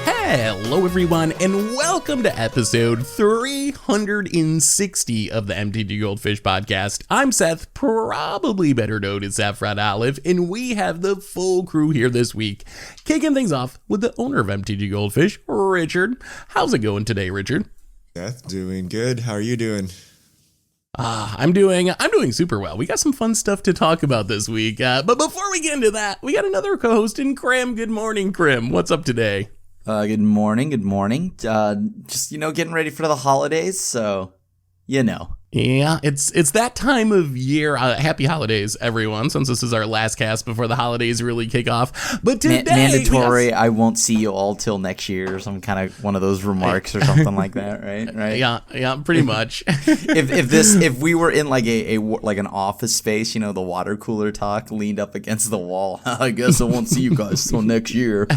Hello everyone, and welcome to episode 360 of the MTG Goldfish podcast. I'm Seth, probably better known as Saffron Olive, and we have the full crew here this week. Kicking things off with the owner of MTG Goldfish, Richard. How's it going today, Richard? Seth, doing good. How are you doing? I'm doing super well. We got some fun stuff to talk about this week, but before we get into that, we got another co-host in Krim. Good morning, Krim. What's up today? Good morning. Just, getting ready for the holidays, so, Yeah, it's that time of year. Happy holidays, everyone, since this is our last cast before the holidays really kick off. But today... mandatory, I won't see you all till next year, or some kind of one of those remarks or something like that, right? Yeah, pretty much. If we were in like an office space, the water cooler talk leaned up against the wall, I guess I won't see you guys till next year.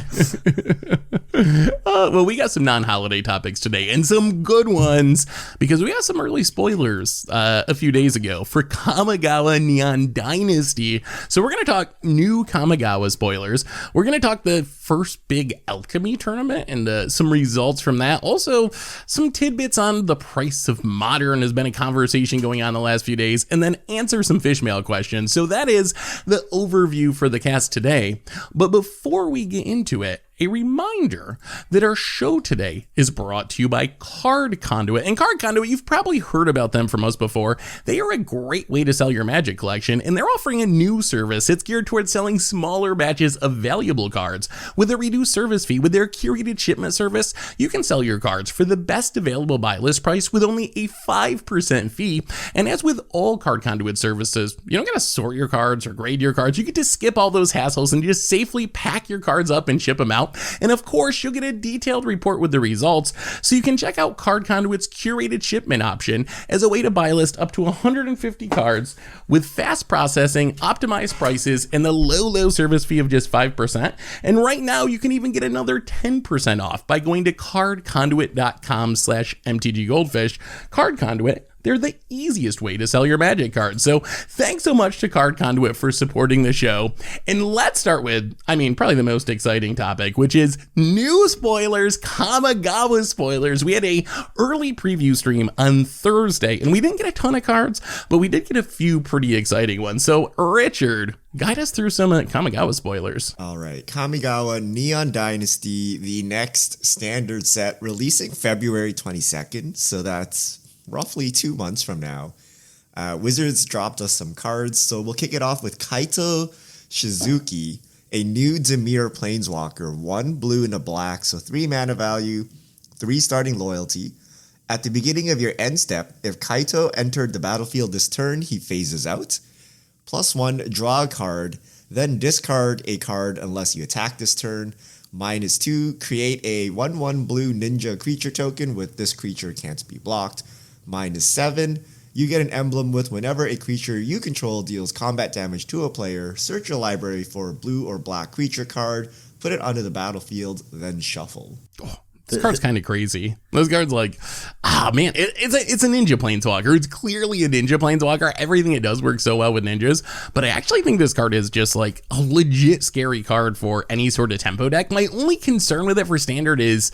Well, we got some non-holiday topics today, and some good ones, because we got some early spoilers a few days ago for Kamigawa Neon Dynasty. So we're going to talk new Kamigawa spoilers. We're going to talk the first big Alchemy Tournament and some results from that. Also, some tidbits on the price of Modern has been a conversation going on the last few days, and then answer some fish mail questions. So that is the overview for the cast today. But before we get into it, a reminder that our show today is brought to you by Card Conduit. And Card Conduit, you've probably heard about them from us before. They are a great way to sell your Magic collection, and they're offering a new service. It's geared towards selling smaller batches of valuable cards. With a reduced service fee, with their curated shipment service, you can sell your cards for the best available buy list price with only a 5% fee. And as with all Card Conduit services, you don't got to sort your cards or grade your cards. You get to skip all those hassles and just safely pack your cards up and ship them out. And of course, you'll get a detailed report with the results, so you can check out Card Conduit's curated shipment option as a way to buy list up to 150 cards with fast processing, optimized prices, and the low service fee of just 5%. And right now, you can even get another 10% off by going to cardconduit.com/mtggoldfish. Card Conduit, they're the easiest way to sell your Magic cards. So thanks so much to Card Conduit for supporting the show. And let's start with, probably the most exciting topic, which is new spoilers, Kamigawa spoilers. We had a early preview stream on Thursday, and we didn't get a ton of cards, but we did get a few pretty exciting ones. So Richard, guide us through some Kamigawa spoilers. All right. Kamigawa Neon Dynasty, the next standard set, releasing February 22nd. So that's roughly 2 months from now. Wizards dropped us some cards, so we'll kick it off with Kaito Shizuki, a new Dimir Planeswalker, 1 blue and a black, so 3 mana value, 3 starting loyalty. At the beginning of your end step, if Kaito entered the battlefield this turn, he phases out. +1, draw a card, then discard a card unless you attack this turn. -2, create a 1/1 blue ninja creature token with this creature can't be blocked. -7, you get an emblem with whenever a creature you control deals combat damage to a player, search your library for a blue or black creature card, put it onto the battlefield, then shuffle. Oh, this card's kind of crazy. This card's like, it's a ninja planeswalker. It's clearly a ninja planeswalker. Everything it does works so well with ninjas, but I actually think this card is just like a legit scary card for any sort of tempo deck. My only concern with it for standard is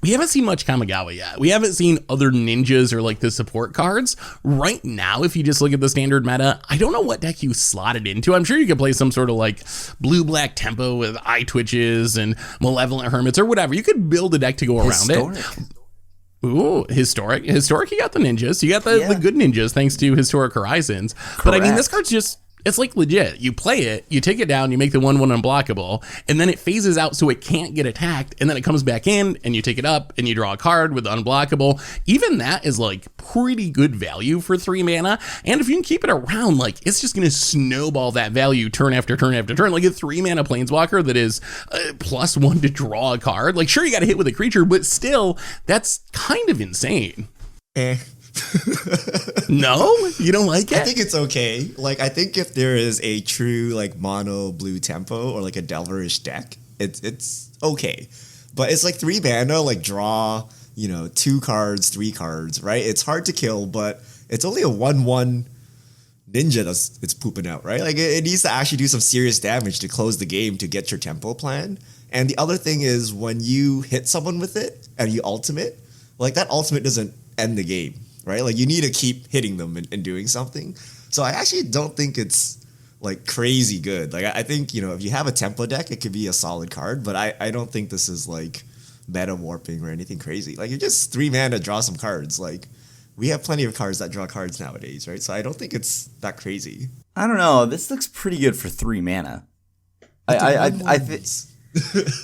we haven't seen much Kamigawa yet. We haven't seen other ninjas or like the support cards. Right now, if you just look at the standard meta, I don't know what deck you slot it into. I'm sure you could play some sort of like blue-black tempo with eye twitches and malevolent hermits or whatever. You could build a deck to go around it. Ooh, historic. You got the ninjas. You got the good ninjas thanks to Historic Horizons. Correct. But this card's just... it's like legit. You play it, you take it down, you make the 1/1 unblockable, and then it phases out so it can't get attacked, and then it comes back in, and you take it up, and you draw a card with the unblockable. Even that is like pretty good value for 3 mana, and if you can keep it around, like it's just going to snowball that value turn after turn after turn. Like a 3 mana planeswalker that is +1 to draw a card. Like sure, you got to hit with a creature, but still, that's kind of insane. No, you don't like it? I think it's okay. Like, I think if there is a true like mono blue tempo or like a Delverish deck, it's okay. But it's like 3 mana, like draw, 2 cards, 3 cards, right? It's hard to kill, but it's only a 1/1 ninja it's pooping out, right? Like it needs to actually do some serious damage to close the game to get your tempo plan. And the other thing is when you hit someone with it and you ultimate, like that ultimate doesn't end the game, right? Like you need to keep hitting them and doing something. So I actually don't think it's like crazy good. Like I think, if you have a tempo deck, it could be a solid card, but I don't think this is like meta warping or anything crazy. Like you're just 3 mana, draw some cards. Like we have plenty of cards that draw cards nowadays, right? So I don't think it's that crazy. I don't know. This looks pretty good for 3 mana. I think.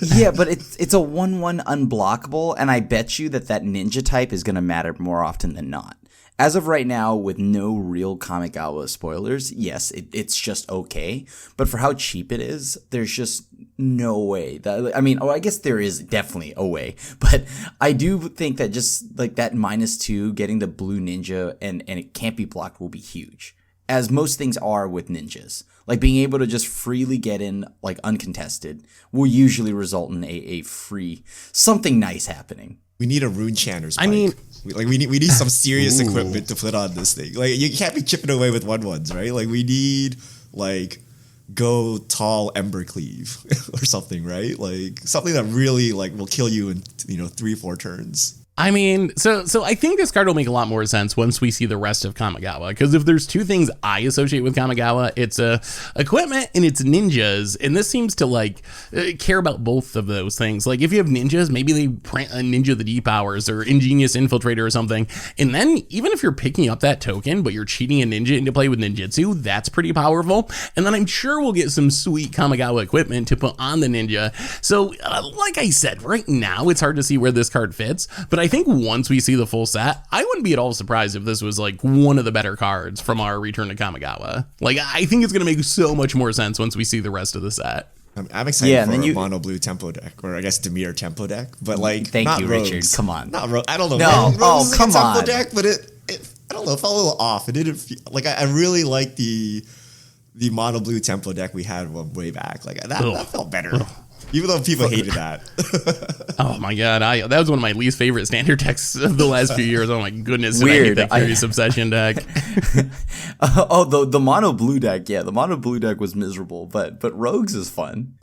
Yeah, but it's a 1/1 unblockable, and I bet you that ninja type is going to matter more often than not. As of right now, with no real Kamigawa spoilers, yes, it's just okay. But for how cheap it is, there's just no way. I guess there is definitely a way. But I do think that just like that -2, getting the blue ninja, and it can't be blocked will be huge. As most things are with ninjas. Like being able to just freely get in like uncontested will usually result in a free something nice happening. We need a rune chanter's bike. We need some serious equipment to put on this thing. Like you can't be chipping away with 1/1s, right? Like we need like go tall ember cleave or something, right? Like something that really like will kill you in 3-4 turns. I mean, so I think this card will make a lot more sense once we see the rest of Kamigawa, because if there's 2 things I associate with Kamigawa, it's equipment and it's ninjas, and this seems to like care about both of those things. Like if you have ninjas, maybe they print a Ninja the Deep Hours or Ingenious Infiltrator or something, and then even if you're picking up that token but you're cheating a ninja into play with ninjutsu, that's pretty powerful. And then I'm sure we'll get some sweet Kamigawa equipment to put on the ninja. So like I said, right now it's hard to see where this card fits, but I think once we see the full set, I wouldn't be at all surprised if this was like one of the better cards from our Return to Kamigawa. Like I think it's going to make so much more sense once we see the rest of the set. I'm excited for a mono blue tempo deck, or I guess Dimir tempo deck, but like thank not you, Rogues. Richard. Come on, not Rogue. I don't know. No, Rogues come is a tempo on. deck, but it I don't know, it felt a little off. It didn't feel like I really like the mono blue tempo deck we had way back. Like that felt better. Even though people hated that. Oh my god, that was one of my least favorite standard decks of the last few years. Oh my goodness, weird. I hate that Curious Obsession deck. The mono blue deck, yeah, the mono blue deck was miserable, but Rogues is fun.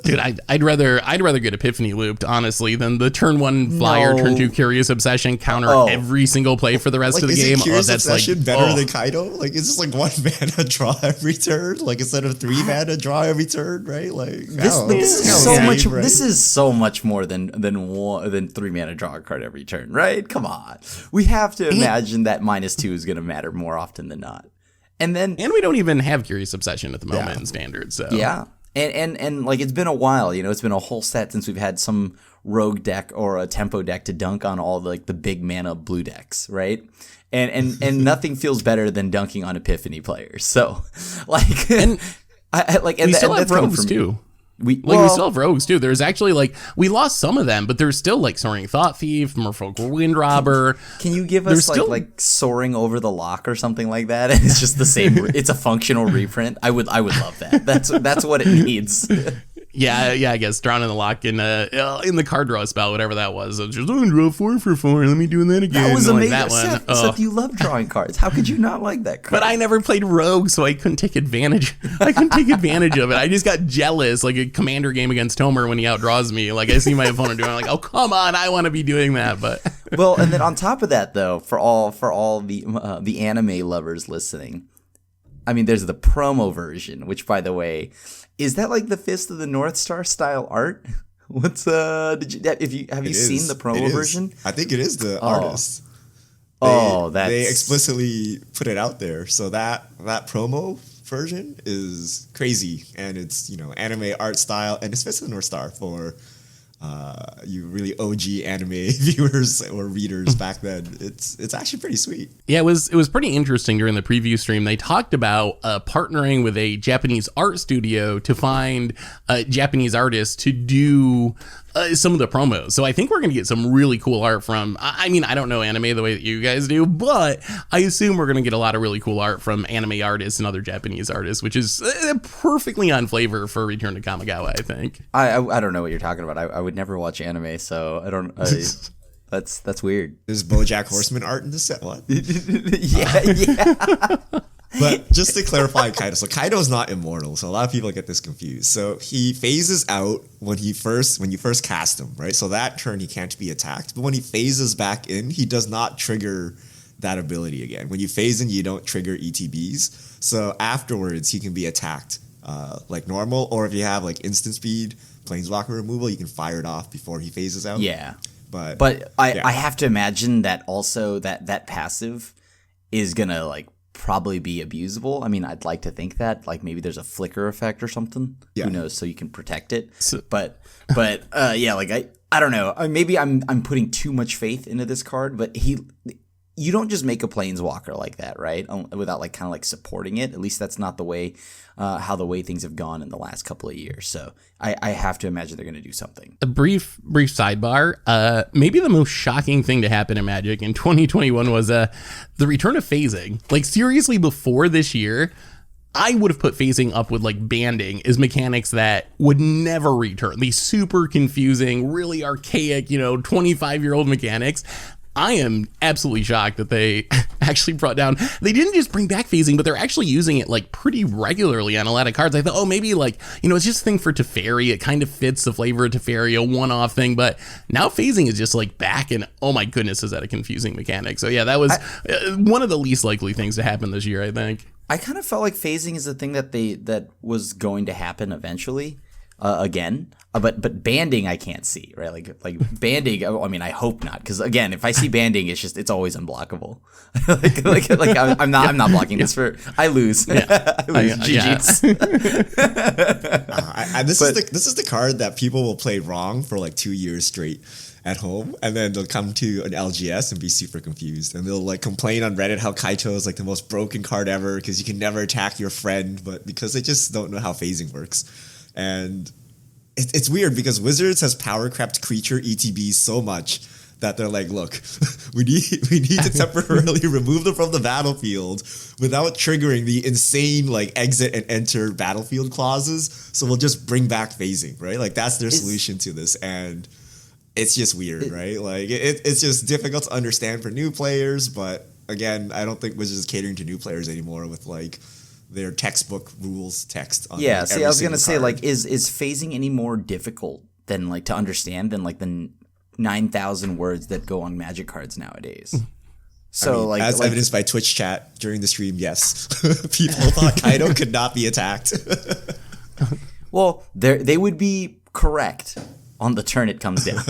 Dude, I'd rather get Epiphany looped, honestly, than the turn 1 flyer, turn 2 Curious Obsession, counter every single play for the rest of the game. Curious That's Obsession like better than Kaito? Like it's just like 1 mana draw every turn, like instead of 3 mana draw every turn, right? Like this is so much. Right? This is so much more than 3 mana draw a card every turn, right? Come on, we have to imagine that -2 is going to matter more often than not. And we don't even have Curious Obsession at the moment in standard. So yeah. And like it's been a while, it's been a whole set since we've had some rogue deck or a tempo deck to dunk on all like the big mana blue decks, right? And nothing feels better than dunking on Epiphany players. So like, and we still have Rogues too. We still have Rogues too. There's actually like we lost some of them, but there's still like Soaring Thought Thief, Merfolk Wind Robber. Can you give us like Soaring Over the Lock or something like that? And it's just the same. It's a functional reprint. I would love that. That's what it needs. Yeah, I guess Drowning the Lock in the card draw spell, whatever that was. It was just draw 4 for 4. Let me do that again. That was amazing. Like that one. Except you love drawing cards. How could you not like that card? But I never played Rogue, so I couldn't take advantage. I couldn't take advantage of it. I just got jealous, like a Commander game against Tomer when he outdraws me. Like I see my opponent doing, I'm like, oh come on, I want to be doing that. But well, and then on top of that, though, for all the anime lovers listening, I mean, there's the promo version, which, by the way, is that like the Fist of the North Star style art? What's have you seen the promo version? I think it is the artist. They explicitly put it out there. So that promo version is crazy, and it's anime art style, and it's Fist of the North Star for you really OG anime viewers or readers back then. It's actually pretty sweet. Yeah, it was pretty interesting during the preview stream. They talked about partnering with a Japanese art studio to find Japanese artists to do some of the promos. So I think we're going to get some really cool art from, I mean, I don't know anime the way that you guys do, but I assume we're going to get a lot of really cool art from anime artists and other Japanese artists, which is perfectly on flavor for Return to Kamigawa, I think. I don't know what you're talking about. I would never watch anime, so I don't... That's weird. There's BoJack Horseman art in this set. What? yeah. But just to clarify Kaito, so Kaito is not immortal, so a lot of people get this confused. So he phases out when you first cast him, right? So that turn he can't be attacked. But when he phases back in, he does not trigger that ability again. When you phase in, you don't trigger ETBs. So afterwards, he can be attacked like normal, or if you have like instant speed, planeswalker removal, you can fire it off before he phases out. Yeah. But I have to imagine that also that passive is gonna like probably be abusable. I mean, I'd like to think that like maybe there's a flicker effect or something. Yeah. Who knows? So you can protect it. But yeah, like I don't know. Maybe I'm putting too much faith into this card. But you don't just make a planeswalker like that, right? Without like kind of like supporting it. At least that's not the way how the way things have gone in the last couple of years. So I have to imagine they're going to do something. A brief sidebar. Maybe the most shocking thing to happen in Magic in 2021 was the return of phasing. Like seriously, before this year, I would have put phasing up with like banding as mechanics that would never return. These super confusing, really archaic, 25-year-old mechanics. I am absolutely shocked that they actually brought down. They didn't just bring back phasing, but they're actually using it like pretty regularly on a lot of cards. I thought, oh, maybe like, it's just a thing for Teferi. It kind of fits the flavor of Teferi, a one-off thing. But now phasing is just like back, and oh my goodness, is that a confusing mechanic? So yeah, that was one of the least likely things to happen this year, I think. I kind of felt like phasing is a thing that was going to happen eventually. Again, but banding I can't see, right? Like banding. I mean, I hope not, because again, if I see banding, it's always unblockable. like I'm not blocking this for. I lose. Yeah. I lose. GG's. This is the card that people will play wrong for like 2 years straight at home, and then they'll come to an LGS and be super confused, and they'll like complain on Reddit how Kaito is like the most broken card ever because you can never attack your friend, but because they just don't know how phasing works. And it's weird because Wizards has power crept creature ETBs so much that they're like, look, we need to temporarily remove them from the battlefield without triggering the insane like exit and enter battlefield clauses. So we'll just bring back phasing, right? Like that's their solution to this, and it's just weird, right? Like it's just difficult to understand for new players. But again, I don't think Wizards is catering to new players anymore with like their textbook rules text on I was gonna say, like, is phasing any more difficult than like to understand than like the 9,000 words that go on Magic cards nowadays? So as evidenced by Twitch chat during the stream, yes. People thought Kaito could not be attacked. Well, they would be correct on the turn it comes down.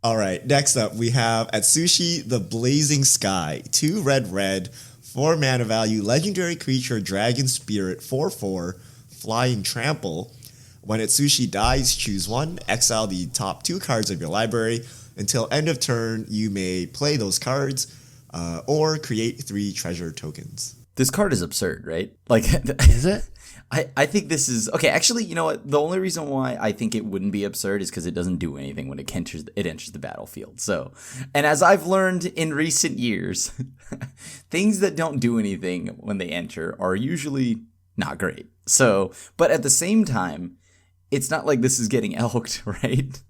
All right, next up we have Atsushi the Blazing Sky. 2 red, 4 mana value, legendary creature, dragon spirit, 4/4, flying trample. When Atsushi dies, choose 1, exile the top 2 cards of your library. Until end of turn, you may play those cards or create 3 treasure tokens. This card is absurd, right? Like, is it? I think this is okay. Actually, you know what? The only reason why I think it wouldn't be absurd is because it doesn't do anything when it enters the battlefield. So, and as I've learned in recent years, things that don't do anything when they enter are usually not great. So, but at the same time, it's not like this is getting elked, right?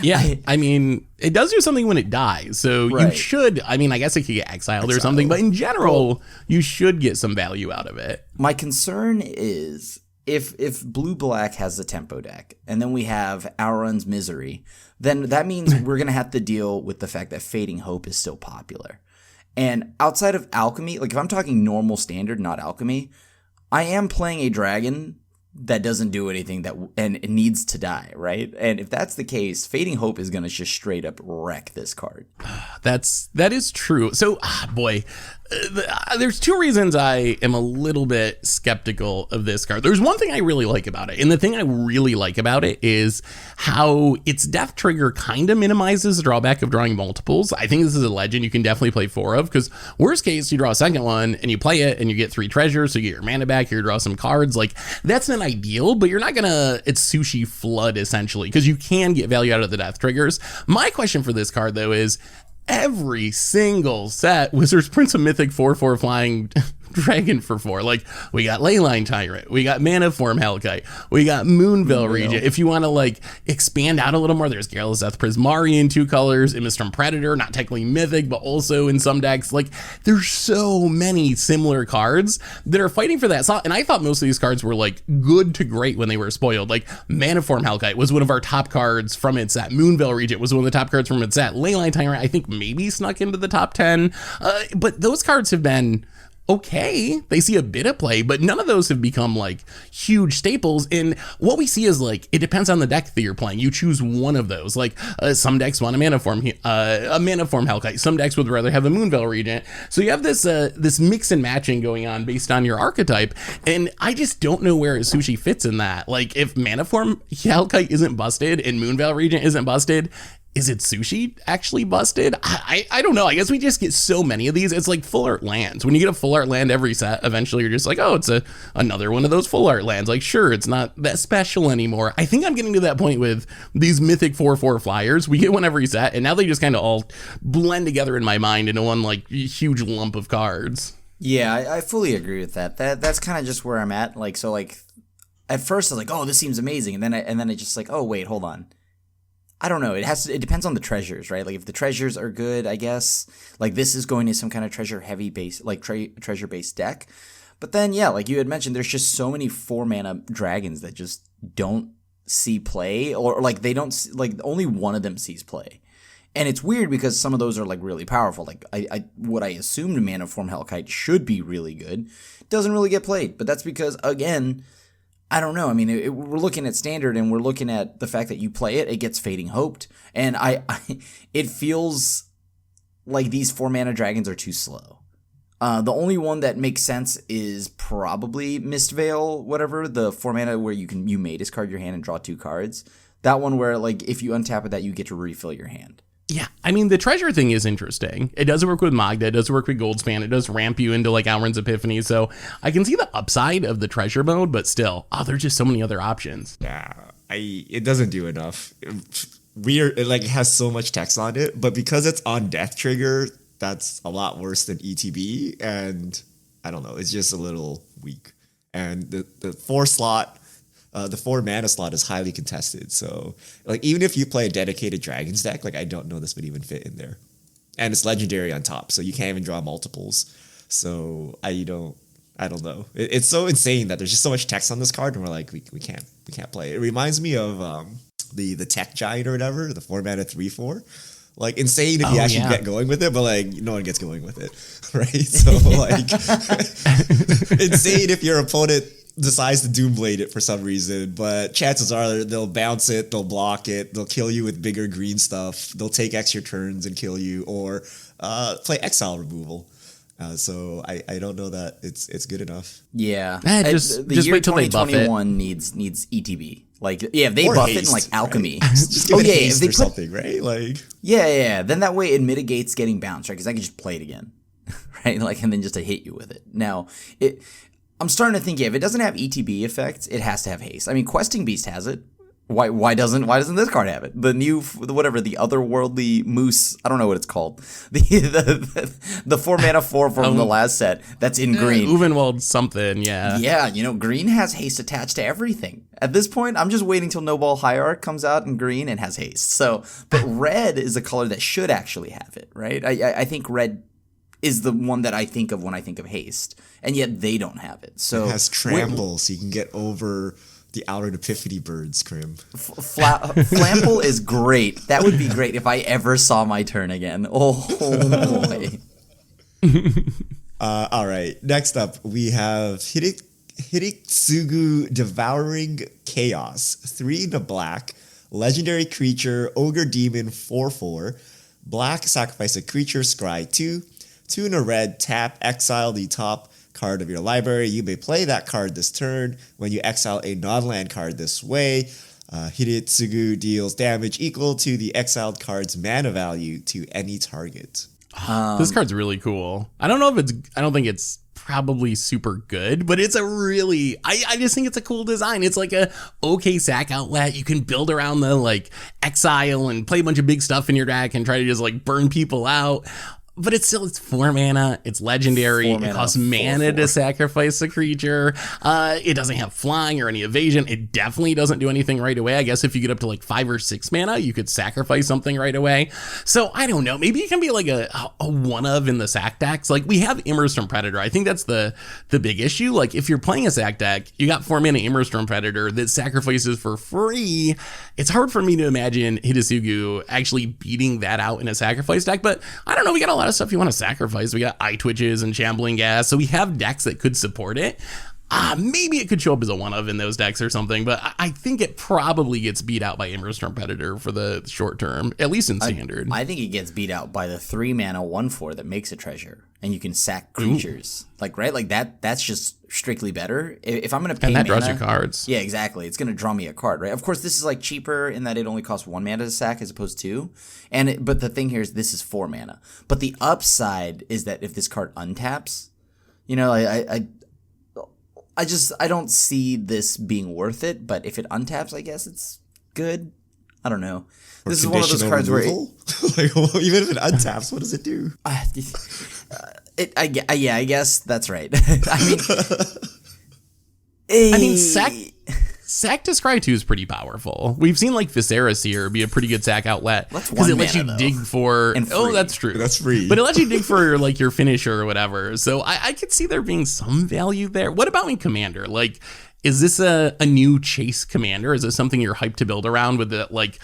Yeah, I mean, it does do something when it dies, so right. You should, I mean, I guess it could get exiled or something, but in general, you should get some value out of it. My concern is if blue-black has the tempo deck, and then we have Auron's Misery, then that means we're going to have to deal with the fact that Fading Hope is still popular. And outside of Alchemy, like if I'm talking normal standard, not Alchemy, I am playing a dragon that doesn't do anything and it needs to die, right? And if that's the case, Fading Hope is going to just straight up wreck this card. That is true. So, boy, there's 2 reasons I am a little bit skeptical of this card. There's one thing I really like about it, and the thing I really like about it is how its death trigger kind of minimizes the drawback of drawing multiples. I think this is a legend you can definitely play 4 of, because worst case, you draw a second one and you play it and you get 3 treasures, so you get your mana back, you draw some cards. Like, that's an ideal, but you're not gonna Atsushi flood essentially, because you can get value out of the death triggers. My question for this card though is, every single set, Wizards Prince of Mythic 4/4 flying dragon for 4. Like, we got Leyline Tyrant, we got Mana Form Hellkite, we got Moonveil Regent. If you want to like expand out a little more, there's Galazeth Prismari in 2 colors, Imistrum Predator, not technically mythic, but also in some decks. Like, there's so many similar cards that are fighting for that slot. And I thought most of these cards were like good to great when they were spoiled. Like, Mana Form Hellkite was one of our top cards from its set. Moonveil Regent was one of the top cards from its set. Leyline Tyrant, I think, maybe snuck into the top 10. But those cards have been okay. They see a bit of play, but none of those have become like huge staples. And what we see is like, it depends on the deck that you're playing. You choose one of those. Like, some decks want a Mana Form Hellkite. Some decks would rather have a Moonveil Regent. So you have this mix and matching going on based on your archetype. And I just don't know where Sushi fits in that. Like, if Mana Form Hellkite isn't busted and Moonveil Regent isn't busted, is it Sushi actually busted? I don't know. I guess we just get so many of these. It's like full art lands. When you get a full art land every set, eventually you're just like, oh, it's another one of those full art lands. Like, sure, it's not that special anymore. I think I'm getting to that point with these mythic 4/4 flyers. We get one every set, and now they just kind of all blend together in my mind into one like huge lump of cards. Yeah, I fully agree with that. That's kind of just where I'm at. Like, so like at first I was like, oh, this seems amazing, and then I just like, oh wait, hold on. I don't know. It depends on the treasures, right? Like, if the treasures are good, I guess, like, this is going to some kind of treasure heavy base, like treasure based deck. But then, yeah, like you had mentioned, there's just so many 4-mana dragons that just don't see play, or like they don't see, like, only one of them sees play. And it's weird because some of those are like really powerful. Like, what I assumed Mana Form Hellkite should be really good doesn't really get played. But that's because, again, I don't know. I mean, we're looking at standard, and we're looking at the fact that you play it, it gets Fading Hoped, and it feels like these 4-mana dragons are too slow. The only one that makes sense is probably Mistveil, whatever, the 4-mana where you may discard your hand and draw 2 cards. That one where, like, if you untap it, that you get to refill your hand. Yeah, I mean, the treasure thing is interesting. It does work with Magda, it does work with Goldspan, it does ramp you into like Alrund's Epiphany, so I can see the upside of the treasure mode, but still, there's just so many other options. Yeah, it doesn't do enough. It like has so much text on it, but because it's on death trigger, that's a lot worse than ETB, and I don't know, it's just a little weak. And the 4-slot, the 4-mana slot is highly contested. So, like, even if you play a dedicated Dragons deck, like, I don't know this would even fit in there. And it's legendary on top, so you can't even draw multiples. So I don't know. It's so insane that there's just so much text on this card, and we're like, we can't play it. It reminds me of the Tech Giant or whatever, the 4-mana 3/4. Like, insane if you actually get going with it, but like no one gets going with it, right? So like, insane if your opponent decides to Doomblade it for some reason, but chances are they'll bounce it, they'll block it, they'll kill you with bigger green stuff, they'll take extra turns and kill you, or play exile removal. So I don't know that it's good enough. Yeah, just year wait till they buff it. 2021 needs ETB. Like, yeah, if they buff it in like Alchemy, right? Just give it haste or something, right? Like, yeah. Then that way it mitigates getting bounced, right? Because I can just play it again, right? Like, and then just to hit you with it. Now I'm starting to think, if it doesn't have ETB effects, it has to have haste. I mean, Questing Beast has it. Why doesn't this card have it? The otherworldly moose, I don't know what it's called. The 4-mana 4 from the last set that's in green. Uvenwald something, yeah. Yeah, green has haste attached to everything. At this point, I'm just waiting till No Ball Hierarch comes out in green and has haste. So, but red is a color that should actually have it, right? I think red is the one that I think of when I think of haste, and yet they don't have it. So it has trample, so you can get over the Outer Epiphany birds, Crim. Flample is great. That would be great if I ever saw my turn again. Oh boy. All right. Next up, we have Hiriksugu Devouring Chaos. 3 in a black. Legendary creature, Ogre Demon 4/4. Black, sacrifice a creature, scry 2. 2 in a red, tap, exile the top card of your library. You may play that card this turn. When you exile a non-land card this way, Hiritsugu deals damage equal to the exiled card's mana value to any target. This card's really cool. I don't think it's probably super good, but it's a really, I just think it's a cool design. It's like a okay sack outlet. You can build around the like exile and play a bunch of big stuff in your deck and try to just like burn people out. But it's 4 mana. It's legendary. 4 mana, It costs 4/4. mana to sacrifice a creature. It doesn't have flying or any evasion. It definitely doesn't do anything right away. I guess if you get up to like 5 or 6 mana, you could sacrifice something right away. So I don't know. Maybe it can be like a one of in the sack decks. Like we have Immerstorm Predator. I think that's the big issue. Like if you're playing a sack deck, you got 4 mana Immerstorm Predator that sacrifices for free. It's hard for me to imagine Hidetsugu actually beating that out in a sacrifice deck. But I don't know. We got a lot of stuff you want to sacrifice. We got Eye Twitches and Shambling Gas, so we have decks that could support it. Maybe it could show up as a one of in those decks or something, but I think it probably gets beat out by Immerstorm Predator for the short term, at least in standard. I think it gets beat out by the 3 mana 1/4 that makes a treasure, and you can sack creatures. Like right, like that's just strictly better. If I'm gonna pay and that mana, draws you cards. Yeah, exactly. It's gonna draw me a card, right? Of course, this is like cheaper in that it only costs 1 mana to sack as opposed to 2. But the thing here is this is 4 mana. But the upside is that if this card untaps, I don't see this being worth it. But if it untaps, I guess it's good. I don't know. This is one of those cards removal? Like, well, even if it untaps, what does it do? I guess that's right. I mean, Sack to Scry 2 is pretty powerful. We've seen like Viserys here be a pretty good sack outlet because it lets you dig for. Oh, that's true. That's free. But it lets you dig for like your finisher or whatever. So I could see there being some value there. What about in Commander? Like, is this a new chase commander? Is this something you're hyped to build around with the like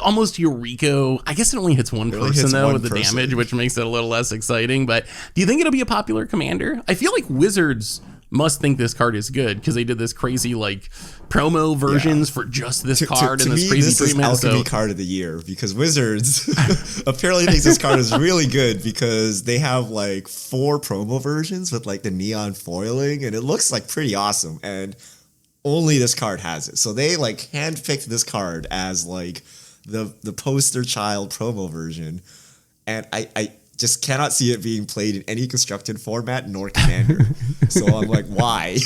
almost Eureka? I guess it only hits one person though with the damage, which makes it a little less exciting. But do you think it'll be a popular commander? I feel like Wizards must think this card is good because they did this crazy like promo versions for just this card and this crazy treatment. This is Alchemy card of the year because Wizards apparently thinks this card is really good because they have like 4 promo versions with like the neon foiling and it looks like pretty awesome and only this card has it. So they like handpicked this card as like the poster child promo version, and I just cannot see it being played in any constructed format nor commander. So I'm like, why?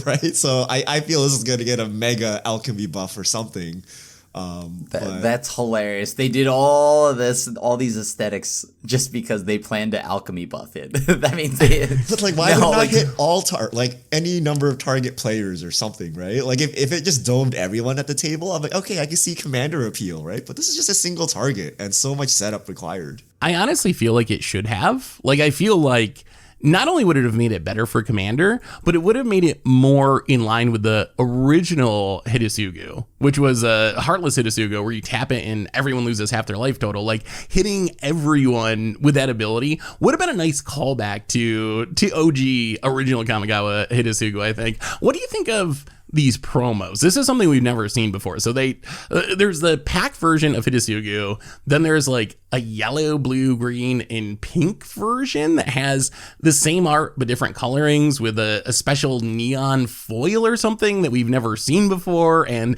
Right? So I feel this is going to get a mega alchemy buff or something. That's hilarious. They did all of this, all these aesthetics just because they planned to alchemy buff it. That means they. But like, why would it not hit all like any number of target players or something, right? Like if it just domed everyone at the table, I'm like, okay, I can see commander appeal, right? But this is just a single target and so much setup required. I honestly feel like it should have. Like, I feel like not only would it have made it better for Commander, but it would have made it more in line with the original Hidetsugu, which was a Heartless Hidetsugu where you tap it and everyone loses half their life total. Like, hitting everyone with that ability would have been a nice callback to OG original Kamigawa Hidetsugu, I think. What do you think of these promos? This is something we've never seen before. So there's the pack version of Hidetsugu. Then there's like a yellow, blue, green, and pink version that has the same art but different colorings with a special neon foil or something that we've never seen before. And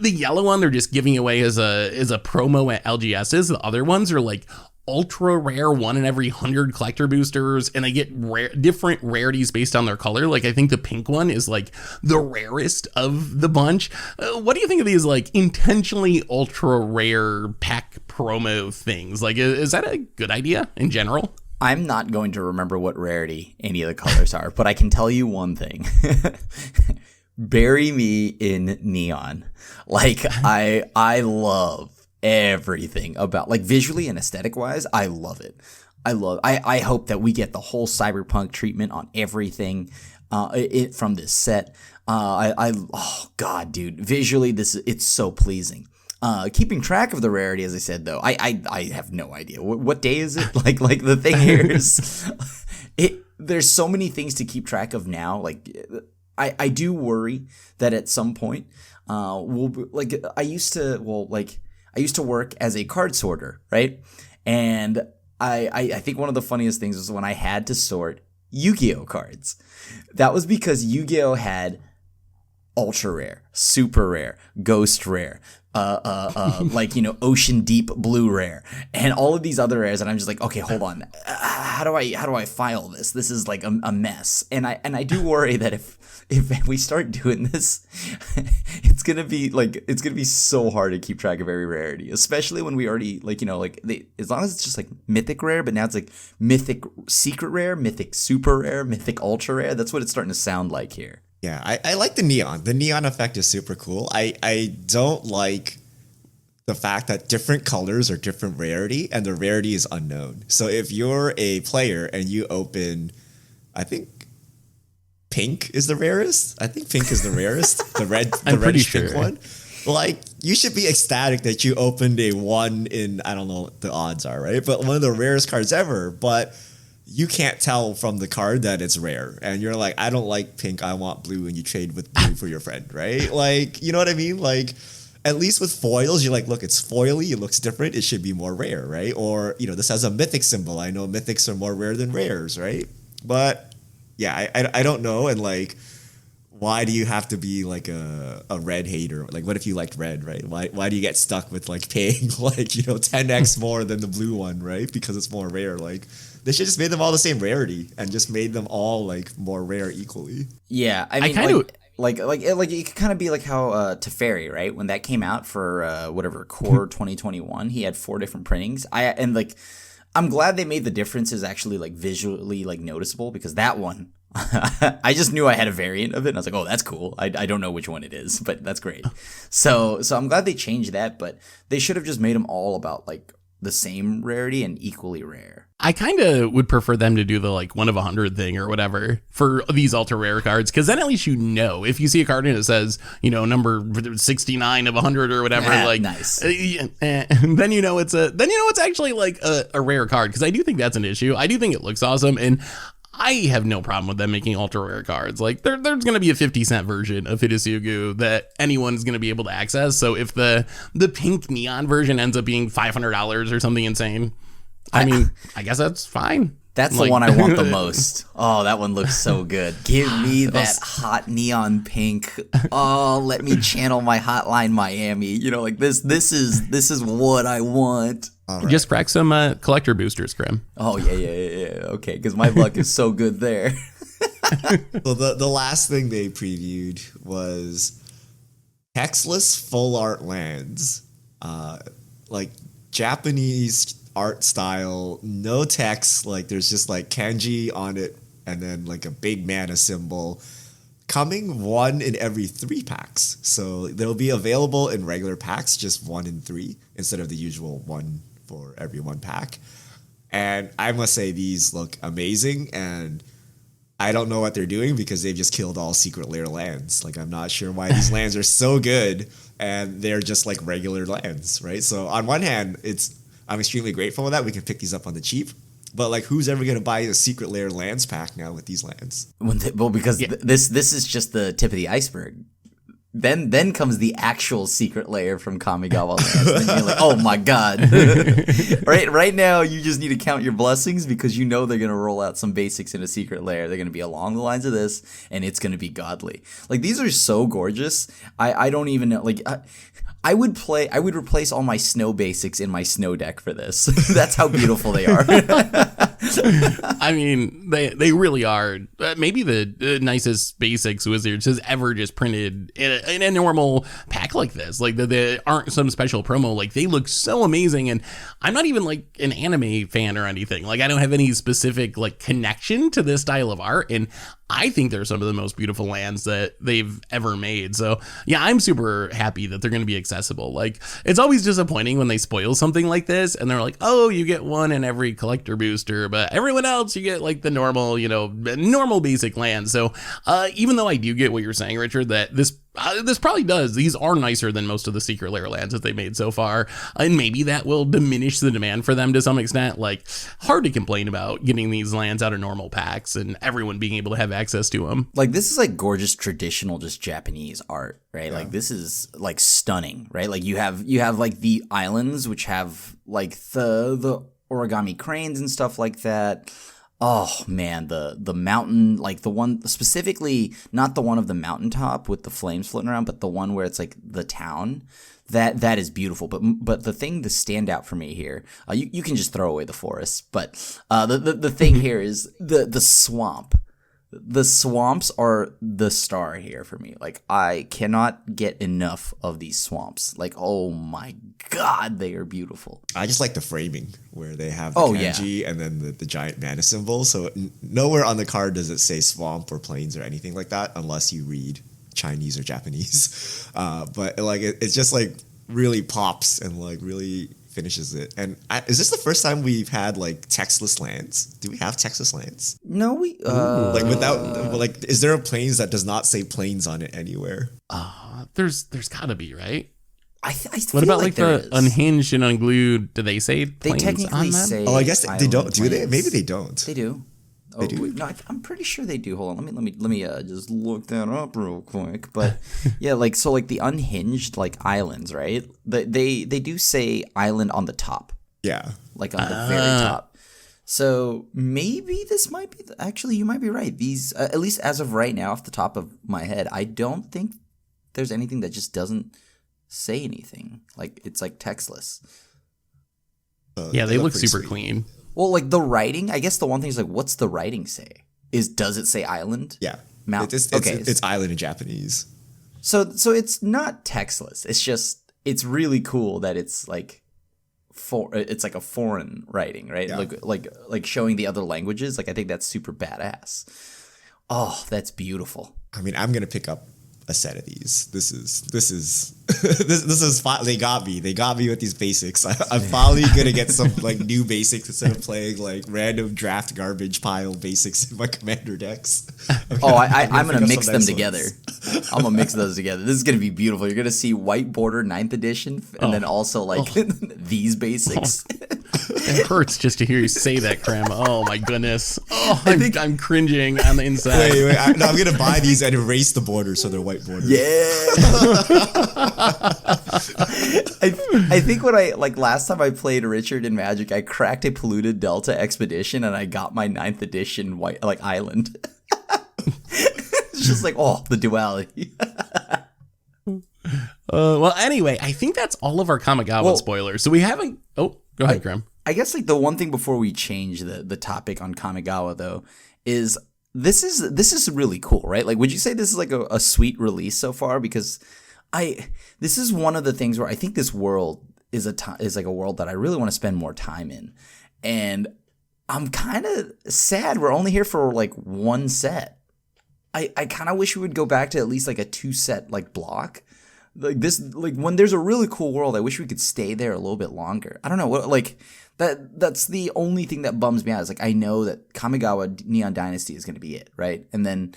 the yellow one they're just giving away as a promo at LGS's. The other ones are like ultra rare 1 in every 100 collector boosters, and they get different rarities based on their color. Like, I think the pink one is like the rarest of the bunch. What do you think of these like intentionally ultra rare pack promo things? Like, is that a good idea in general? I'm not going to remember what rarity any of the colors are, but I can tell you one thing. Bury me in neon. Like, I love everything about, like, visually and aesthetic wise, I love it. I hope that we get the whole cyberpunk treatment on everything from this set. Oh god, dude, visually it's so pleasing. Keeping track of the rarity, as I said, though, I have no idea what day is it. Like the thing here is, there's so many things to keep track of now. Like, I do worry that at some point, we'll be, like, I used to work as a card sorter, right? And I think one of the funniest things was when I had to sort Yu-Gi-Oh cards. That was because Yu-Gi-Oh had ultra rare, super rare, ghost rare, like, ocean deep blue rare, and all of these other rares, and I'm just like, okay, hold on, how do I file this? This is like a mess, and I do worry that if we start doing this, it's gonna be so hard to keep track of every rarity, especially when we already as long as it's just like mythic rare, but now it's like mythic secret rare, mythic super rare, mythic ultra rare. That's what it's starting to sound like here. Yeah, I like the neon. The neon effect is super cool. I don't like the fact that different colors are different rarity and the rarity is unknown. So if you're a player and you open, I think pink is the rarest. I think pink is the rarest. The reddish pink one. Like, you should be ecstatic that you opened a 1 in, I don't know what the odds are, right? But one of the rarest cards ever. But you can't tell from the card that it's rare. And you're like, I don't like pink, I want blue, and you trade with blue for your friend, right? Like, you know what I mean? Like, at least with foils, you're like, look, it's foily, it looks different, it should be more rare, right? Or, this has a mythic symbol. I know mythics are more rare than rares, right? But yeah, I don't know. And like, why do you have to be like a red hater? Like, what if you liked red, right? Why do you get stuck with like paying like, 10x more than the blue one, right? Because it's more rare. Like, they should just made them all the same rarity and just made them all like more rare equally. Yeah, I mean, like it could kind of be like how Teferi, right? When that came out for whatever core 2021, he had 4 different printings. I'm glad they made the differences actually like visually like noticeable, because that one I just knew I had a variant of it and I was like, oh, that's cool. I don't know which one it is, but that's great. So I'm glad they changed that, but they should have just made them all about like the same rarity and equally rare. I kind of would prefer them to do the like 1 of 100 thing or whatever for these ultra rare cards, because then at least if you see a card and it says number 69 of 100 or whatever, like nice, then it's actually like a rare card, because I do think that's an issue. I do think it looks awesome, and I have no problem with them making ultra rare cards. Like, there's going to be a 50-cent version of Hidetsugu that anyone's going to be able to access. So if the pink neon version ends up being $500 or something insane, I mean, I guess that's fine. That's the one I want the most. Oh, that one looks so good. Give me that hot neon pink. Oh, let me channel my Hotline Miami. This is what I want. Right. Just crack some collector boosters, Grim. Oh, yeah. Okay, because my luck is so good there. So the last thing they previewed was textless full art lands. Like Japanese art style, no text, like there's just like kanji on it and then like a big mana symbol, coming 1 in every 3 packs. So they'll be available in regular packs, just 1 in 3 instead of the usual 1 for every 1 pack. And I must say, these look amazing, and I don't know what they're doing because they've just killed all secret lair lands. Like, I'm not sure why these lands are so good and they're just like regular lands, right? So on one hand, I'm extremely grateful for that. We can pick these up on the cheap. But like, who's ever going to buy a secret lair lands pack now with these lands? Because this is just the tip of the iceberg. Then comes the actual secret lair from Kamigawa lands. And you're like, oh my god! right now, you just need to count your blessings, because they're going to roll out some basics in a secret lair. They're going to be along the lines of this, and it's going to be godly. Like, these are so gorgeous. I don't even know. Like, I would replace all my snow basics in my snow deck for this. That's how beautiful they are. I mean, they really are. Maybe the nicest basics Wizards has ever just printed in a normal pack like this. Like, they aren't some special promo. Like, they look so amazing. And I'm not even like an anime fan or anything. Like, I don't have any specific like connection to this style of art. And I think they're some of the most beautiful lands that they've ever made. So yeah, I'm super happy that they're going to be accessible. Like, it's always disappointing when they spoil something like this and they're like, oh, you get 1 in every collector booster, but everyone else, you get like the normal, normal basic land. So even though I do get what you're saying, Richard, that this probably does. These are nicer than most of the secret lair lands that they made so far. And maybe that will diminish the demand for them to some extent. Like, hard to complain about getting these lands out of normal packs and everyone being able to have access to them. Like, this is like gorgeous, traditional, just Japanese art, right? Yeah. Like, this is like stunning, right? Like, you have like the islands, which have like the origami cranes and stuff like that. Oh man, the mountain, like the one specifically, not the one of the mountaintop with the flames floating around, but the one where it's like the town. That is beautiful. But the thing to stand out for me here, you can just throw away the forest, but the thing here is the swamp. The swamps are the star here for me. Like, I cannot get enough of these swamps. Like, oh my god, they are beautiful. I just like the framing where they have the kanji and then the giant mana symbol. So nowhere on the card does it say swamp or plains or anything like that unless you read Chinese or Japanese. But like it's just like really pops and like really finishes it. And is this the first time we've had like textless lands? Do we have textless lands? No, we like without like, is there a plains that does not say plains on it anywhere? There's gotta be, right? I What about like the is. Unhinged and Unglued? Do they say plains They technically on them? say. Oh, I guess they don't. Do they? plains. Maybe they don't. They do. They do? No, I'm pretty sure they do. Hold on, let me just look that up real quick. But yeah, like so, like the unhinged like islands, right? They do say island on the top, Yeah. like on the very top. So maybe this might be. Actually, you might be right. These, at least as of right now, off the top of my head, I don't think there's anything that just doesn't say anything. Like it's like textless. Yeah, they look pretty super sweet. clean. Well, like the writing, I guess the one thing is like, what's the writing say? Does it say island? Yeah. Mount. It's island in Japanese. So it's not textless. It's just it's really cool that it's like it's like a foreign writing, right? Yeah. Like showing the other languages. Like I think that's super badass. Oh, that's beautiful. I mean, I'm gonna pick up a set of these. This is they got me with these basics. I'm finally gonna get some like new basics instead of playing like random draft garbage pile basics in my commander decks. I'm gonna mix them nice together. ones. I'm gonna mix those together. This is gonna be beautiful. You're gonna see white border 9th edition and then also like these basics. It hurts just to hear you say that, Kram. Oh my goodness. Oh, I'm cringing on the inside. Wait, I'm gonna buy these and erase the borders so they're white borders. Yeah. I think when last time I played Richard in Magic, I cracked a polluted Delta Expedition and I got my 9th edition white island. It's just like, oh, the duality. Well, anyway, I think that's all of our Kamigawa spoilers. So we haven't. Oh, go ahead, Kram. I guess like the one thing before we change the topic on Kamigawa though is this is really cool, right? Like, would you say this is like a sweet release so far? Because this is one of the things where I think this world is like a world that I really want to spend more time in, and I'm kind of sad we're only here for like one set. I kind of wish we would go back to at least like a 2-set like block. Like this, like when there's a really cool world, I wish we could stay there a little bit longer. I don't know what, like that's the only thing that bums me out. Is like, I know that Kamigawa Neon Dynasty is going to be it, right? And then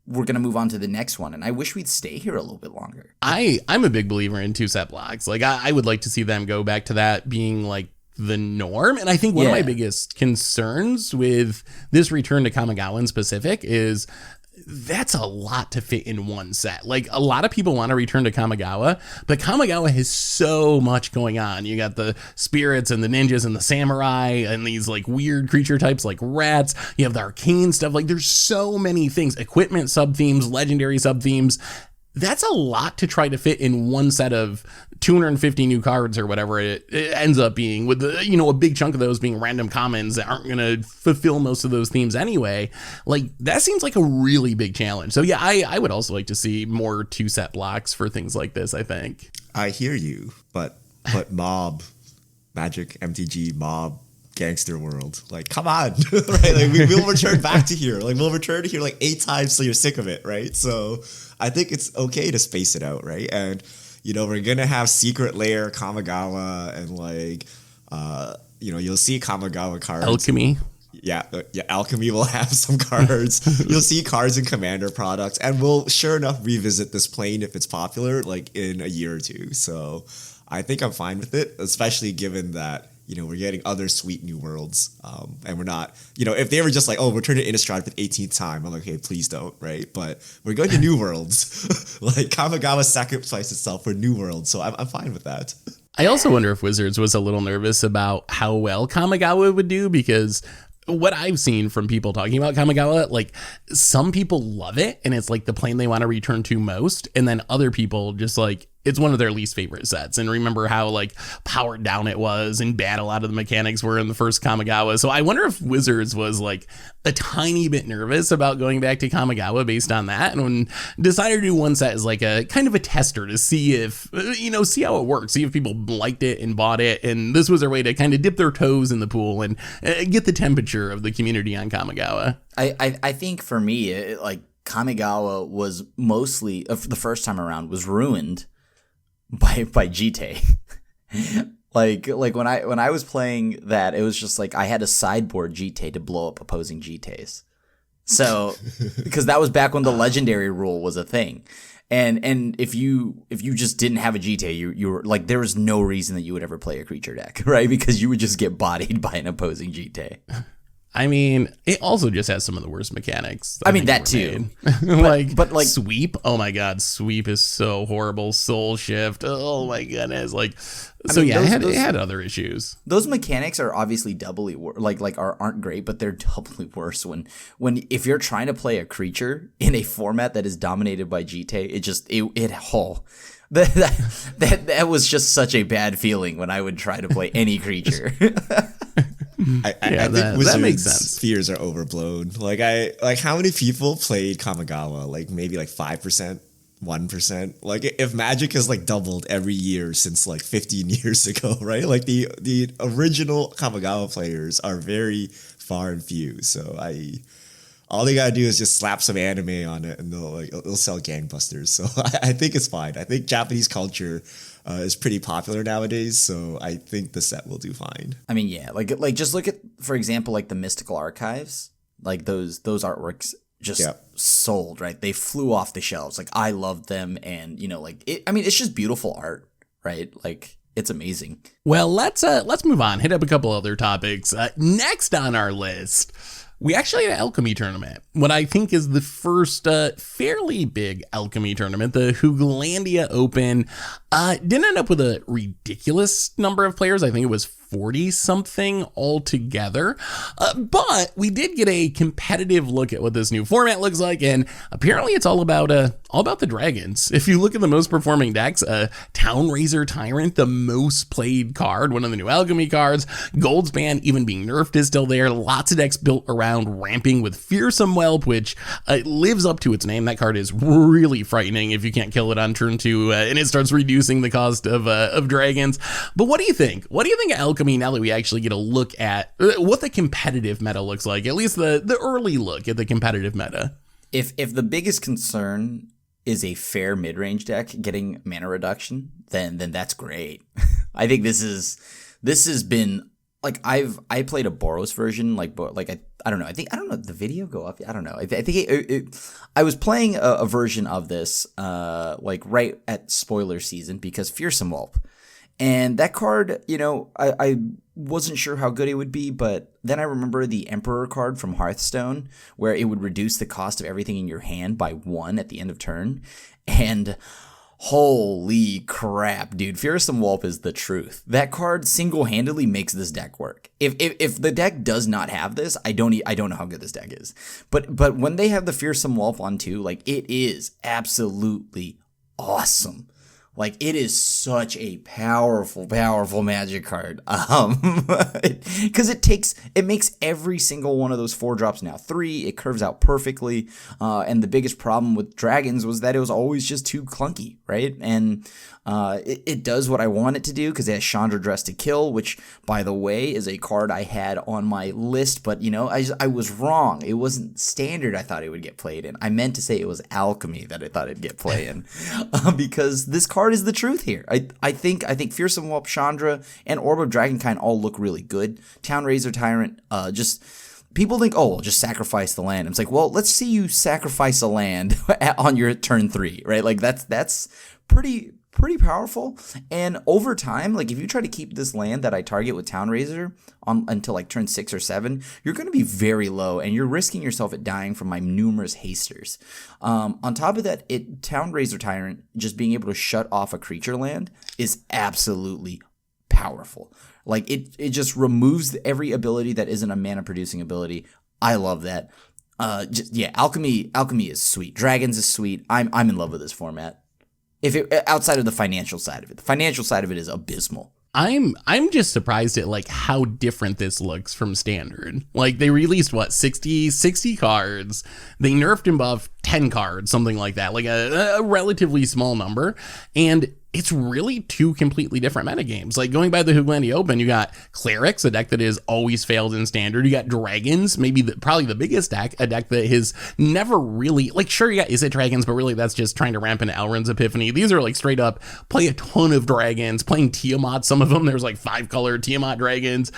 we're going to move on to the next one. And I wish we'd stay here a little bit longer. I'm a big believer in 2-set blocks. Like I would like to see them go back to that being like the norm. And I think one of my biggest concerns with this return to Kamigawa in specific is that's a lot to fit in one set. Like a lot of people want to return to Kamigawa, but Kamigawa has so much going on. You got the spirits and the ninjas and the samurai and these like weird creature types like rats. You have the arcane stuff. Like there's so many things, equipment sub-themes, legendary sub-themes. That's a lot to try to fit in one set of 250 new cards or whatever it ends up being, with the, a big chunk of those being random commons that aren't going to fulfill most of those themes anyway. Like that seems like a really big challenge. So yeah, I would also like to see more 2-set blocks for things like this, I think. I hear you, but mob, Magic, MTG, mob, gangster world, like come on. Right? Like we'll return back to here. Like we'll return to here like 8 times till you're sick of it, right? So I think it's okay to space it out, right? And we're gonna have Secret Lair Kamigawa and like you'll see Kamigawa cards. Alchemy. Yeah, Alchemy will have some cards. You'll see cards in Commander products, and we'll sure enough revisit this plane if it's popular, like in a year or two. So I think I'm fine with it, especially given that we're getting other sweet new worlds, and we're not, if they were just like, oh, we're turning to Innistrad for the 18th time, I'm like, okay, please don't, right? But we're going to new worlds. Like Kamigawa sacrificed itself for new worlds, so I'm fine with that. I also wonder if Wizards was a little nervous about how well Kamigawa would do, because what I've seen from people talking about Kamigawa, like some people love it and it's like the plane they want to return to most. And then other people just like, it's one of their least favorite sets. And remember how like powered down it was and bad a lot of the mechanics were in the first Kamigawa. So I wonder if Wizards was like a tiny bit nervous about going back to Kamigawa based on that. And when decided to do one set as like a kind of a tester to see if, see how it works, see if people liked it and bought it. And this was their way to kind of dip their toes in the pool and get the temperature of the community on Kamigawa. I think for me, like Kamigawa was mostly, the first time around, was ruined by GT. like when I was playing that, it was just like I had to sideboard GT to blow up opposing GTs. So because that was back when the legendary rule was a thing. And if you just didn't have a GT, you were like, there was no reason that you would ever play a creature deck, right? Because you would just get bodied by an opposing GT. I mean, it also just has some of the worst mechanics. I mean, that too. but like sweep. Oh my God. Sweep is so horrible. Soul shift. Oh my goodness. Like, so yeah, it had other issues. Those mechanics are obviously doubly aren't great, but they're doubly worse when if you're trying to play a creature in a format that is dominated by GT, that was just such a bad feeling when I would try to play any creature. I think Wizards' fears are overblown. Like how many people played Kamigawa? Like maybe like 5%, 1%. Like if Magic has like doubled every year since like 15 years ago, right? Like the original Kamigawa players are very far and few. So all they gotta do is just slap some anime on it and they'll sell gangbusters. So I think it's fine. I think Japanese culture is pretty popular nowadays, so I think the set will do fine. I mean, yeah, like just look at, for example, like the Mystical Archives, like those artworks just sold, right? They flew off the shelves. Like I loved them, and it's just beautiful art, right? Like it's amazing. Well, let's move on. Hit up a couple other topics. Next on our list, we actually had an Alchemy Tournament. What I think is the first fairly big Alchemy Tournament, the Hooglandia Open, didn't end up with a ridiculous number of players. I think it was 40-something altogether. But we did get a competitive look at what this new format looks like, and apparently it's all about the dragons. If you look at the most performing decks, Townraiser Tyrant, the most played card, one of the new Alchemy cards. Goldspan even being nerfed is still there. Lots of decks built around ramping with Fearsome Whelp, which lives up to its name. That card is really frightening if you can't kill it on turn 2, and it starts reducing the cost of dragons. But what do you think? What do you think of Alchemy now that we actually get a look at what the competitive meta looks like? At least the early look at the competitive meta. If the biggest concern is a fair mid-range deck getting mana reduction, then that's great. I think this has been like I played a Boros version, I don't know. I don't know. Did the video go up? I don't know. I think I was playing a version of this right at spoiler season because Fearsome Whelp. And that card, I wasn't sure how good it would be, but then I remember the Emperor card from Hearthstone, where it would reduce the cost of everything in your hand by 1 at the end of turn. And holy crap, dude, Fearsome Whelp is the truth. That card single-handedly makes this deck work. If the deck does not have this, I don't know how good this deck is. But when they have the Fearsome Whelp on too, like it is absolutely awesome. Like it is such a powerful Magic card. Because it makes every single one of those 4-drops now 3. It curves out perfectly. And the biggest problem with dragons was that it was always just too clunky, right? And it does what I want it to do because it has Chandra Dress to Kill, which, by the way, is a card I had on my list. But, I was wrong. It wasn't standard I thought it would get played in. I meant to say it was Alchemy that I thought it'd get played in. Because this card is the truth here. I think Fearsome Whelp, Chandra, and Orb of Dragonkind all look really good. Townraiser Tyrant, people think, oh, just sacrifice the land. It's like, well, let's see you sacrifice a land on your turn 3, right? Like that's pretty powerful. And over time, like if you try to keep this land that I target with Townraiser on until like turn 6 or 7, you're going to be very low and you're risking yourself at dying from my numerous hasters. On top of that, Townraiser Tyrant just being able to shut off a creature land is absolutely powerful. Like it just removes every ability that isn't a mana producing ability. I love that. Alchemy is sweet. Dragons is sweet. I'm in love with this format. If it outside of the financial side of it, the financial side of it is abysmal. I'm just surprised at like how different this looks from standard. Like they released 60 cards. They nerfed and buffed 10 cards, something like that, like a relatively small number. And it's really two completely different metagames. Like going by the Hooglandia Open, you got Clerics, a deck that has always failed in standard. You got Dragons, probably the biggest deck, a deck that has never really, like sure you got Is It Dragons, but really that's just trying to ramp into Elrond's Epiphany. These are like straight up play a ton of dragons, playing Tiamat. Some of them, there's like 5-color Tiamat dragons.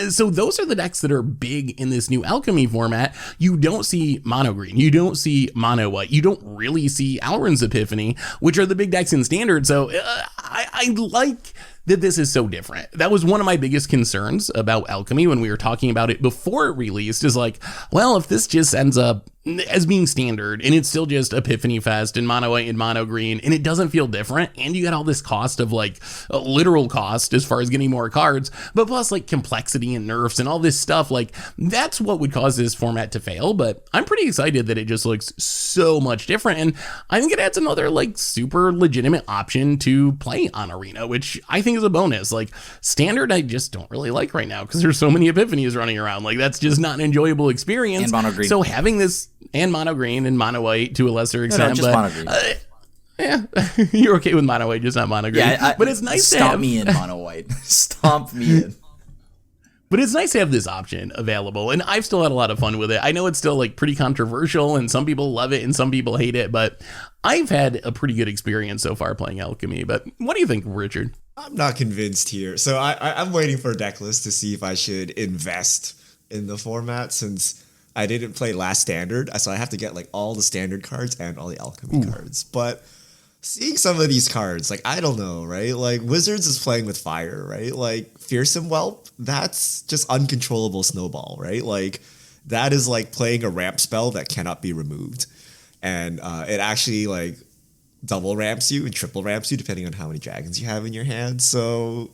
So those are the decks that are big in this new Alchemy format. You don't see Mono Green, you don't see Mono White, you don't really see Elrond's Epiphany, which are the big decks in standard. So I like that this is so different. That was one of my biggest concerns about Alchemy when we were talking about it before it released, is like, well, if this just ends up as being standard and it's still just Epiphany Fest and Mono White and Mono Green and it doesn't feel different, and you got all this cost of like a literal cost as far as getting more cards, but plus like complexity and nerfs and all this stuff, like that's what would cause this format to fail. But I'm pretty excited that it just looks so much different, and I think it adds another like super legitimate option to play on Arena, which I think is a bonus. Like standard I just don't really like right now because there's so many Epiphanies running around. Like that's just not an enjoyable experience. And Mono Green. So having this, and Mono Green and Mono White to a lesser extent, just Mono Green. Yeah, you're okay with Mono White, just not Mono Green. Yeah, but it's nice to stomp have me in Mono White. Stomp me in. But it's nice to have this option available, and I've still had a lot of fun with it. I know it's still like pretty controversial, and some people love it and some people hate it, but I've had a pretty good experience so far playing Alchemy. But what do you think, Richard? I'm not convinced here. So I'm waiting for a deck list to see if I should invest in the format, since I didn't play last standard. So I have to get like all the standard cards and all the Alchemy cards. But seeing some of these cards, like, I don't know, right? Like Wizards is playing with fire, right? Like Fearsome Whelp, that's just uncontrollable snowball, right? Like that is like playing a ramp spell that cannot be removed. And it actually like double ramps you and triple ramps you depending on how many dragons you have in your hand. So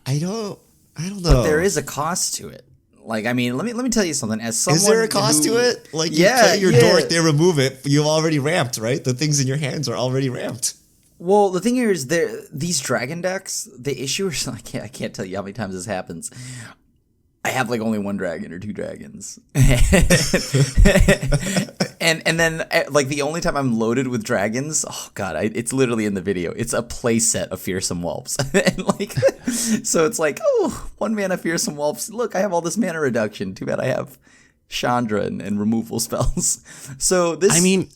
I don't know. But there is a cost to it. Like, I mean, let me tell you something. As someone, is there a cost to it? Like, you play your dork, they remove it. You've already ramped, right? The things in your hands are already ramped. Well, the thing here is, these dragon decks. The issue is, I can't tell you how many times this happens. I have like only one dragon or two dragons, and then like the only time I'm loaded with dragons, oh god, it's literally in the video. It's a play set of Fearsome Whelps, and like, so it's like, oh, 1 mana Fearsome Whelps. Look, I have all this mana reduction. Too bad I have Chandra and removal spells. So this, I mean,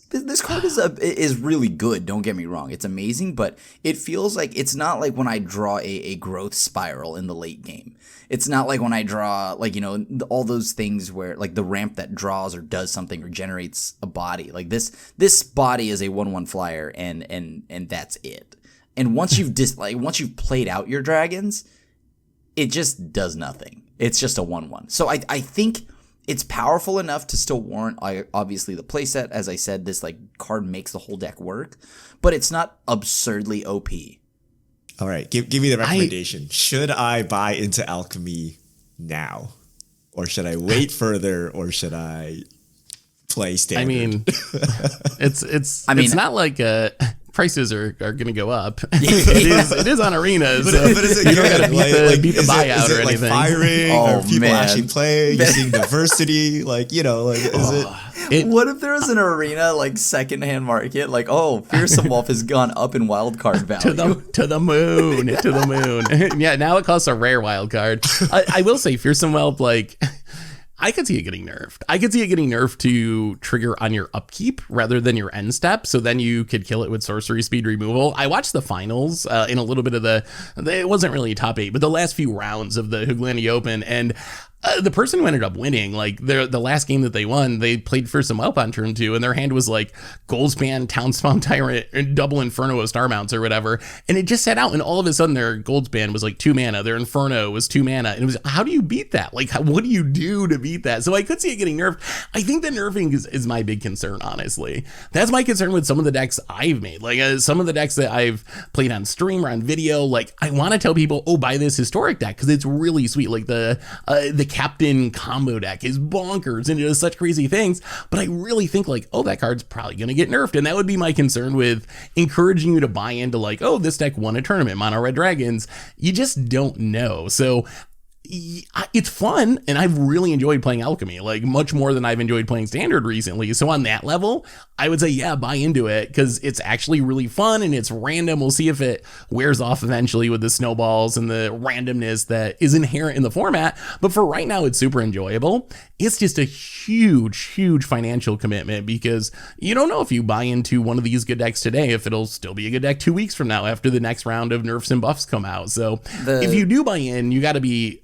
this card is really good. Don't get me wrong, it's amazing, but it feels like it's not like when I draw a growth spiral in the late game. It's not like when I draw, like, you know, all those things where, like, the ramp that draws or does something or generates a body. Like, this body is a 1/1 flyer, and that's it. And once you've once you've played out your dragons, it just does nothing. It's just a 1/1. So I think it's powerful enough to still warrant, obviously, the playset. As I said, this like card makes the whole deck work, but it's not absurdly OP. All right, give me the recommendation. Should I buy into Alchemy now? Or should I wait further? Or should I play standard? I mean, it's not like prices are going to go up. It is on Arena, so but is it you don't got to beat the buyout or anything. Like firing? Are people actually playing? You're seeing diversity? Like, you know, like, is it? What if there was an Arena like secondhand market? Like, oh, Fearsome Wolf has gone up in wildcard value to the moon. Yeah, now it costs a rare wildcard. I will say, Fearsome Whelp, like, I could see it getting nerfed. I could see it getting nerfed to trigger on your upkeep rather than your end step. So then you could kill it with sorcery speed removal. I watched the finals in a little bit of it wasn't really top 8, but the last few rounds of the Hooglandia Open, and The person who ended up winning, like the last game that they won, they played for some help on turn 2, and their hand was like Goldspan, Townspawn Tyrant, and double Inferno of Star Mounts or whatever, and it just sat out, and all of a sudden their Goldspan was like 2 mana, their Inferno was 2 mana, and it was, how do you beat that? Like, what do you do to beat that? So I could see it getting nerfed. I think the nerfing is my big concern, honestly. That's my concern with some of the decks I've made. Like some of the decks that I've played on stream or on video, like I want to tell people, oh, buy this historic deck because it's really sweet. Like the Captain combo deck is bonkers and it does such crazy things, but I really think like, oh, that card's probably going to get nerfed, and that would be my concern with encouraging you to buy into like, oh, this deck won a tournament, Mono Red Dragons. You just don't know. So it's fun, and I've really enjoyed playing Alchemy, like much more than I've enjoyed playing Standard recently. So on that level, I would say, yeah, buy into it because it's actually really fun and it's random. We'll see if it wears off eventually with the snowballs and the randomness that is inherent in the format. But for right now, it's super enjoyable. It's just a huge financial commitment because you don't know if you buy into one of these good decks today, if it'll still be a good deck 2 weeks from now after the next round of nerfs and buffs come out. So if you do buy in, you got to be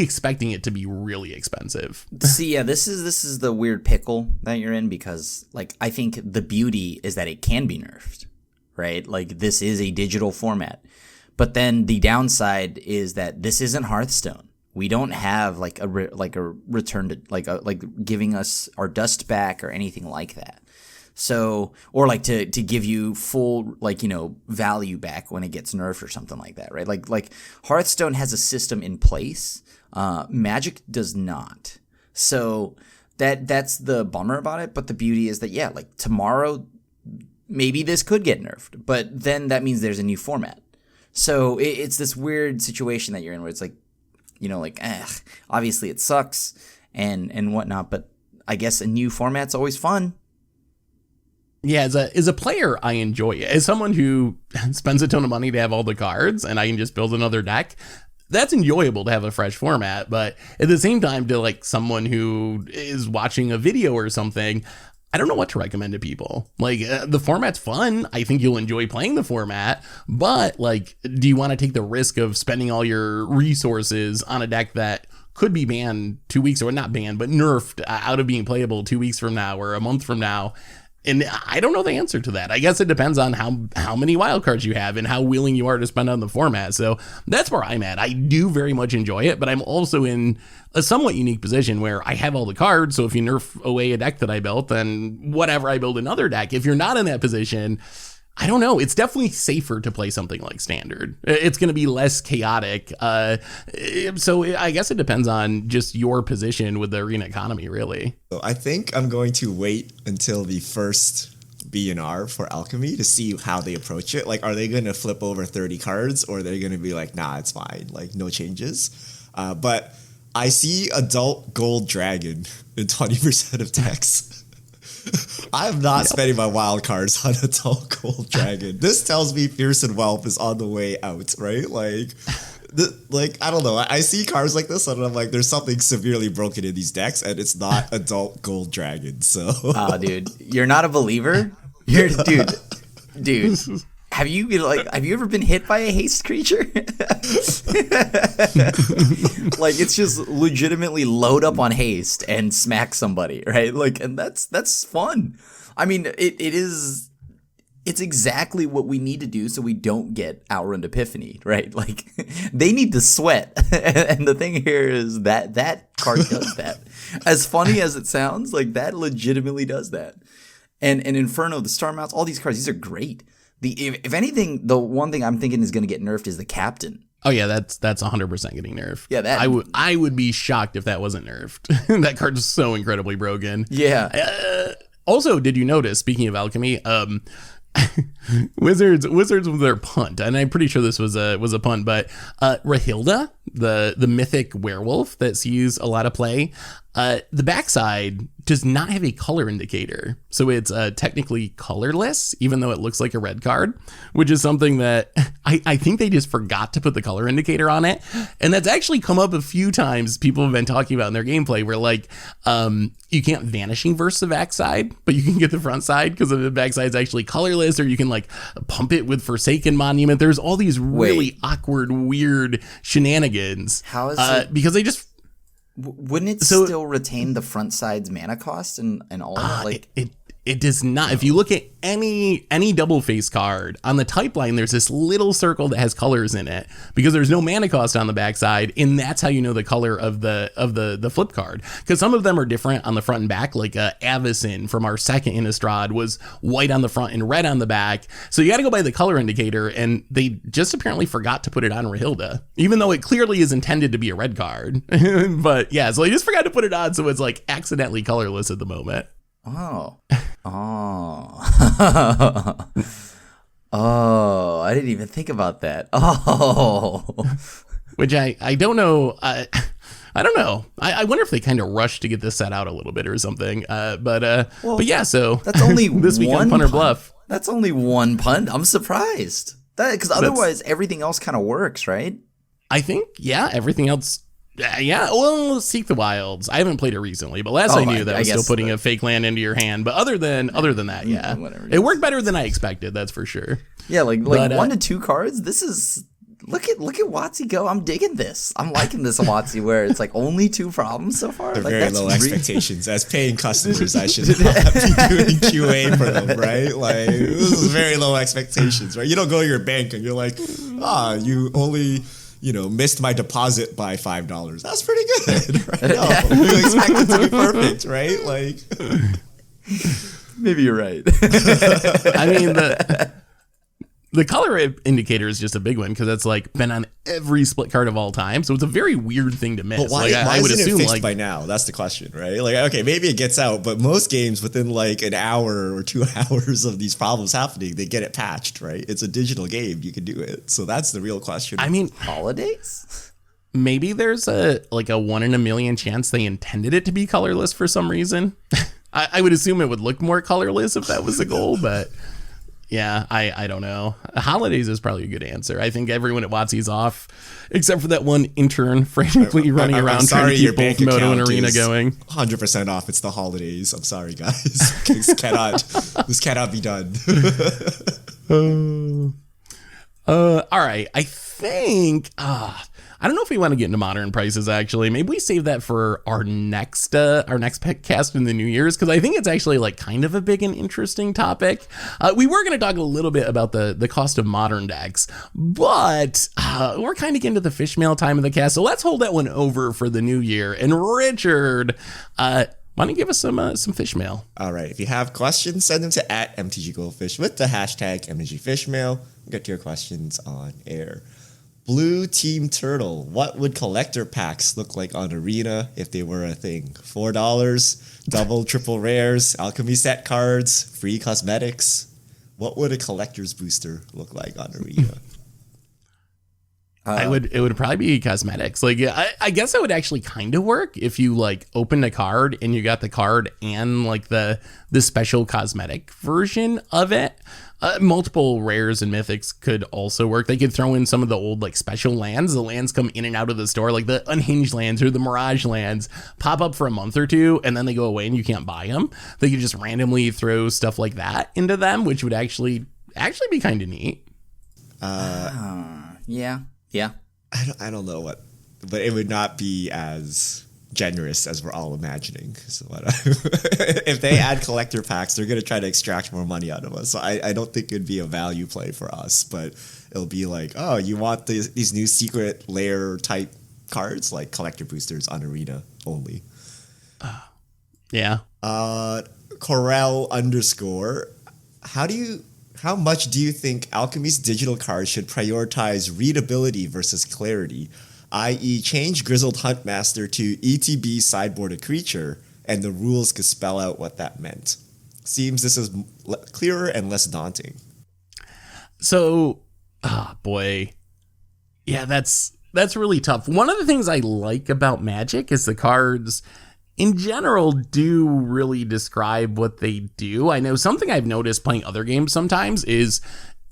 expecting it to be really expensive. See, yeah, this is the weird pickle that you're in because, like, I think the beauty is that it can be nerfed, right? Like, this is a digital format, but then the downside is that this isn't Hearthstone. We don't have like a return to like giving us our dust back or anything like that. So, or like to give you full, like, you know, value back when it gets nerfed or something like that, right? Like Hearthstone has a system in place. Magic does not. So that's the bummer about it. But the beauty is that, yeah, like tomorrow, maybe this could get nerfed, but then that means there's a new format. So it's this weird situation that you're in where it's like, you know, like, obviously it sucks and whatnot, but I guess a new format's always fun. Yeah, as a player, I enjoy it. As someone who spends a ton of money to have all the cards and I can just build another deck, that's enjoyable to have a fresh format. But at the same time, to like someone who is watching a video or something, I don't know what to recommend to people. Like, the format's fun. I think you'll enjoy playing the format, but like, do you want to take the risk of spending all your resources on a deck that could be banned 2 weeks, or not banned, but nerfed out of being playable 2 weeks from now or a month from now? And I don't know the answer to that. I guess it depends on how many wildcards you have and how willing you are to spend on the format. So that's where I'm at. I do very much enjoy it, but I'm also in a somewhat unique position where I have all the cards. So if you nerf away a deck that I built, then whatever, I build another deck. If you're not in that position, I don't know. It's definitely safer to play something like Standard. It's going to be less chaotic. So I guess it depends on just your position with the arena economy, really. So I think I'm going to wait until the first BNR for Alchemy to see how they approach it. Like, are they going to flip over 30 cards, or are they going to be like, nah, it's fine, like no changes? But I see Adult Gold Dragon in 20% of decks. I am not spending my wild cards on Adult Gold Dragon. This tells me Fearsome Whelp is on the way out, right? Like, I don't know. I see cards like this, and I'm like, there's something severely broken in these decks, and it's not Adult Gold Dragon. So, oh, dude, you're not a believer. Dude. Have you ever been hit by a haste creature? Like, it's just legitimately load up on haste and smack somebody, right? Like, and that's fun. I mean, it's exactly what we need to do so we don't get outrun Epiphany, right? Like, they need to sweat. And the thing here is that card does that. As funny as it sounds, like, that legitimately does that. And Inferno, the Star Mounts, all these cards, these are great. If anything, the one thing I'm thinking is going to get nerfed is the Captain. Oh yeah, that's 100% getting nerfed. Yeah, I would be shocked if that wasn't nerfed. That card is so incredibly broken. Yeah. Also, did you notice? Speaking of Alchemy, Wizards with their punt, and I'm pretty sure this was a punt, but Rahilda, the mythic werewolf that sees a lot of play, the backside does not have a color indicator, so it's technically colorless, even though it looks like a red card, which is something that I think they just forgot to put the color indicator on it, and that's actually come up a few times. People have been talking about in their gameplay where, like, you can't Vanishing Verse the backside, but you can get the front side because the backside is actually colorless, or you can like pump it with Forsaken Monument. There's all these really awkward, weird shenanigans. How is it? Because they just Wouldn't it still retain the front side's mana cost and all of it? Like It does not. If you look at any double face card on the type line, there's this little circle that has colors in it because there's no mana cost on the backside, and that's how you know the color of the flip card. Because some of them are different on the front and back. Like Avacyn from our second Innistrad was white on the front and red on the back. So you got to go by the color indicator, and they just apparently forgot to put it on Rahilda, even though it clearly is intended to be a red card. But yeah, so they just forgot to put it on, so it's like accidentally colorless at the moment. Oh, I didn't even think about that. Which I don't know. I don't know. I wonder if they kind of rushed to get this set out a little bit or something. But yeah. So that's only this week on Punter Bluff. That's only one punt. I'm surprised because otherwise everything else kind of works, right? I think everything else. Yeah, well, Seek the Wilds. I haven't played it recently, but last I knew that I was still putting a fake land into your hand. But other than that, yeah, it worked better than I expected. That's for sure. Yeah, like 1 to 2 cards. This is look at WotC go. I'm digging this. I'm liking this WotC where it's like only 2 problems so far. They're like, very low expectations. As paying customers, I should not be doing QA for them, right? Like this is very low expectations, right? You don't go to your bank and you're like, you only. Missed my deposit by $5. That's pretty good, right? No, you expect it to be perfect, right? Like, maybe you're right. I mean, the color indicator is just a big one because it's like been on every split card of all time, so it's a very weird thing to miss. But why I would isn't assume it fixed by now? That's the question, right? Like, okay, maybe it gets out, but most games within like an hour or 2 hours of these problems happening, they get it patched, right? It's a digital game; you can do it. So that's the real question. I mean, holidays. Maybe there's a 1 in a million chance they intended it to be colorless for some reason. I would assume it would look more colorless if that was the goal, but. Yeah, I don't know. Holidays is probably a good answer. I think everyone at WotC's off, except for that one intern frantically running around trying to keep both Moto and Arena going. 100% off. It's the holidays. I'm sorry, guys. This cannot be done. All right. I think. I don't know if we want to get into modern prices, actually. Maybe we save that for our next cast in the New Year's, because I think it's actually like kind of a big and interesting topic. We were going to talk a little bit about the cost of modern decks, but we're kind of getting to the fish mail time of the cast, so let's hold that one over for the New Year. And Richard, why don't you give us some fish mail? All right. If you have questions, send them to @MTGGoldfish with the hashtag MTGFishmail. We'll get to your questions on air. Blue Team Turtle. What would collector packs look like on Arena if they were a thing? $4, double, triple rares, alchemy set cards, free cosmetics. What would a collector's booster look like on Arena? It would probably be cosmetics. Like, I guess it would actually kind of work if you like opened a card and you got the card and like the special cosmetic version of it. Multiple rares and mythics could also work. They could throw in some of the old like special lands. The lands come in and out of the store, like the Unhinged lands or the Mirage lands pop up for a month or two and then they go away and you can't buy them. They could just randomly throw stuff like that into them, which would actually be kind of neat. Yeah. I don't know but it would not be as generous as we're all imagining. So if they add collector packs, they're going to try to extract more money out of us. So I don't think it'd be a value play for us, but it'll be like, oh, you want these new secret layer type cards, like collector boosters on Arena only. Yeah. Corel _ how much do you think Alchemy's digital cards should prioritize readability versus clarity? I.e. change Grizzled Huntmaster to ETB sideboard a creature, and the rules could spell out what that meant. Seems this is clearer and less daunting. So, boy. Yeah, that's really tough. One of the things I like about Magic is the cards in general do really describe what they do. I know something I've noticed playing other games sometimes is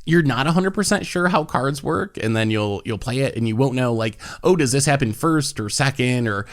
you're not 100% sure how cards work, and then you'll play it and you won't know, like, oh, does this happen first or second or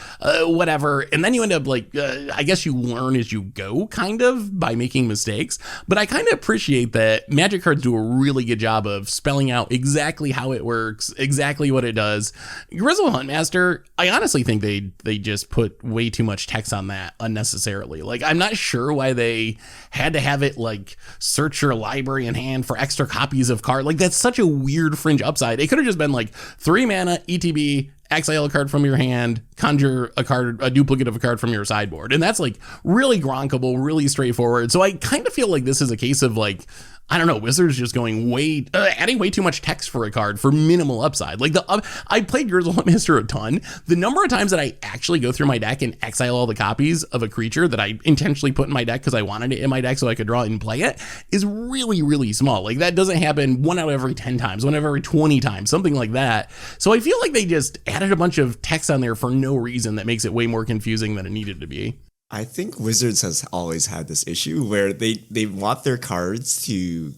whatever, and then you end up like I guess you learn as you go, kind of, by making mistakes. But I kind of appreciate that Magic cards do a really good job of spelling out exactly how it works, exactly what it does. Grizzle Huntmaster, I honestly think they just put way too much text on that unnecessarily. Like, I'm not sure why they had to have it like search your library in hand for extra copies of card. Like, that's such a weird fringe upside. It could have just been like 3 mana ETB, exile a card from your hand, conjure a duplicate of a card from your sideboard. And that's like really gronkable, really straightforward. So I kind of feel like this is a case of like, I don't know, Wizards just going adding way too much text for a card for minimal upside. Like, I played Grizzle Huntmaster a ton. The number of times that I actually go through my deck and exile all the copies of a creature that I intentionally put in my deck because I wanted it in my deck so I could draw it and play it is really, really small. Like, that doesn't happen 1 out of every 10 times, 1 out of every 20 times, something like that. So I feel like they just added a bunch of text on there for no reason that makes it way more confusing than it needed to be. I think Wizards has always had this issue where they want their cards to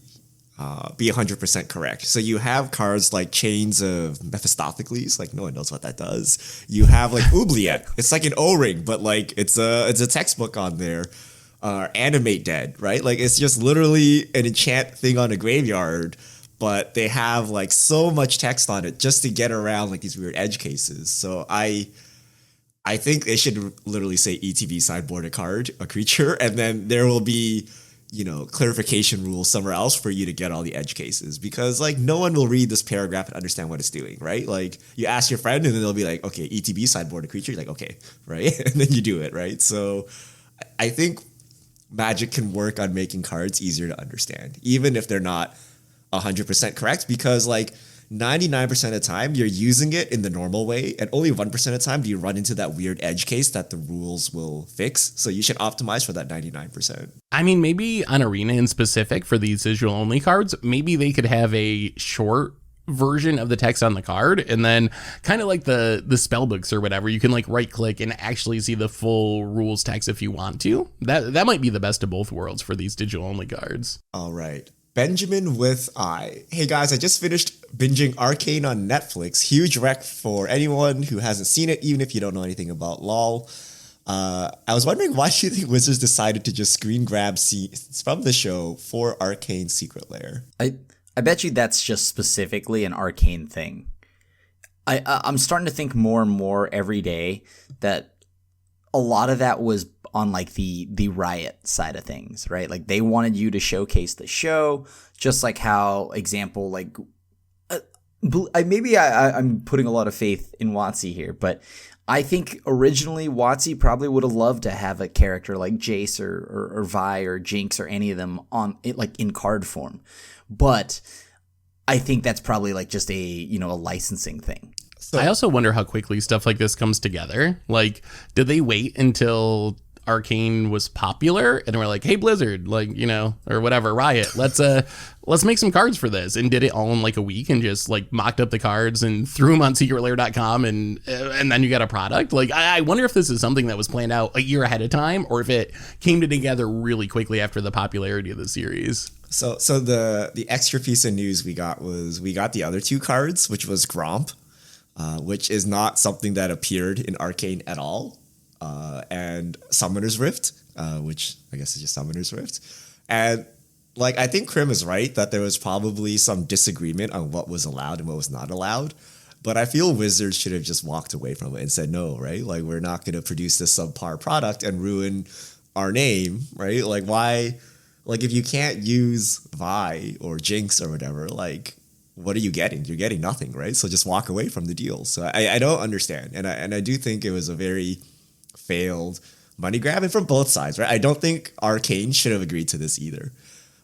be 100% correct. So you have cards like Chains of Mephistopheles, like no one knows what that does. You have like Oubliette. It's like an O-ring, but like it's a textbook on there. Animate Dead, right? Like, it's just literally an enchant thing on a graveyard, but they have like so much text on it just to get around like these weird edge cases. So I think they should literally say ETB sideboard a creature, and then there will be, clarification rules somewhere else for you to get all the edge cases, because like no one will read this paragraph and understand what it's doing, right? Like, you ask your friend and then they'll be like, okay, ETB sideboard a creature. You're like, okay, right? And then you do it, right? So I think Magic can work on making cards easier to understand, even if they're not 100% correct, because like 99% of the time you're using it in the normal way, and only 1% of the time do you run into that weird edge case that the rules will fix. So you should optimize for that 99%. I mean, maybe on Arena in specific for these visual only cards, maybe they could have a short version of the text on the card, and then kind of like the spell books or whatever, you can like right click and actually see the full rules text if you want to. That might be the best of both worlds for these digital only cards. All right. Benjamin with I. Hey guys, I just finished binging Arcane on Netflix. Huge rec for anyone who hasn't seen it, even if you don't know anything about LOL. I was wondering, why do you think Wizards decided to just screen grab scenes from the show for Arcane Secret Lair? I bet you that's just specifically an Arcane thing. I'm starting to think more and more every day that a lot of that was on like the Riot side of things, right? Like, they wanted you to showcase the show, just like how, example, like I'm putting a lot of faith in WotC here, but I think originally WotC probably would have loved to have a character like Jace or Vi or Jinx or any of them on it, like in card form. But I think that's probably like just a licensing thing. So I also wonder how quickly stuff like this comes together. Like, did they wait until Arcane was popular and we're like, hey Blizzard, like, or whatever, Riot, let's make some cards for this, and did it all in like a week and just like mocked up the cards and threw them on secretlair.com and then you got a product? Like, I wonder if this is something that was planned out a year ahead of time, or if it came together really quickly after the popularity of the series. So the extra piece of news we got the other 2 cards, which was Gromp, which is not something that appeared in Arcane at all. And Summoner's Rift, which I guess is just Summoner's Rift. And like, I think Krim is right that there was probably some disagreement on what was allowed and what was not allowed. But I feel Wizards should have just walked away from it and said, no, right? Like, we're not going to produce this subpar product and ruin our name, right? Like, why? Like, if you can't use Vi or Jinx or whatever, like, what are you getting? You're getting nothing, right? So just walk away from the deal. So I don't understand. And I do think it was a very failed money grab, and from both sides, right? I don't think Arcane should have agreed to this either,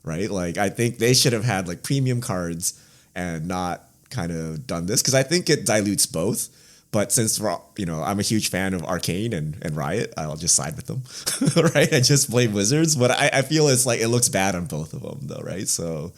right? Like, I think they should have had like premium cards and not kind of done this, because I think it dilutes both. But since I'm a huge fan of Arcane and Riot, I'll just side with them, right? And just blame Wizards. But I feel it's like it looks bad on both of them, though, right? So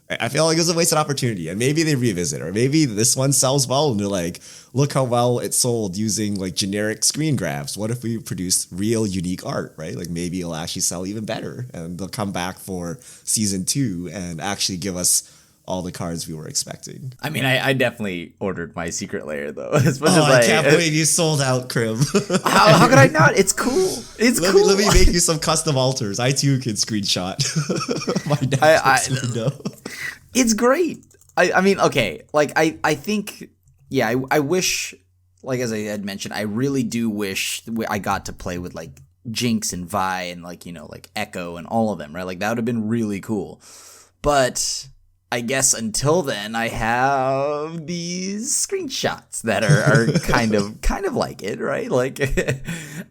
I feel like it was a wasted opportunity, and maybe they revisit, or maybe this one sells well and they're like, look how well it sold using like generic screen grabs. What if we produced real unique art, right? Like, maybe it'll actually sell even better, and they'll come back for season 2 and actually give us all the cards we were expecting. I mean, I definitely ordered my secret layer though. As much Oh, as I can't believe you sold out, Krim. how could I not? It's cool. It's cool. Let me make you some custom altars. I too can screenshot my Netflix window. It's great. I mean, okay. Like I think, yeah. I wish, like as I had mentioned, I really do wish I got to play with like Jinx and Vi and like like Echo and all of them, right? Like that would have been really cool. But I guess until then, I have these screenshots that are kind of like it, right? Like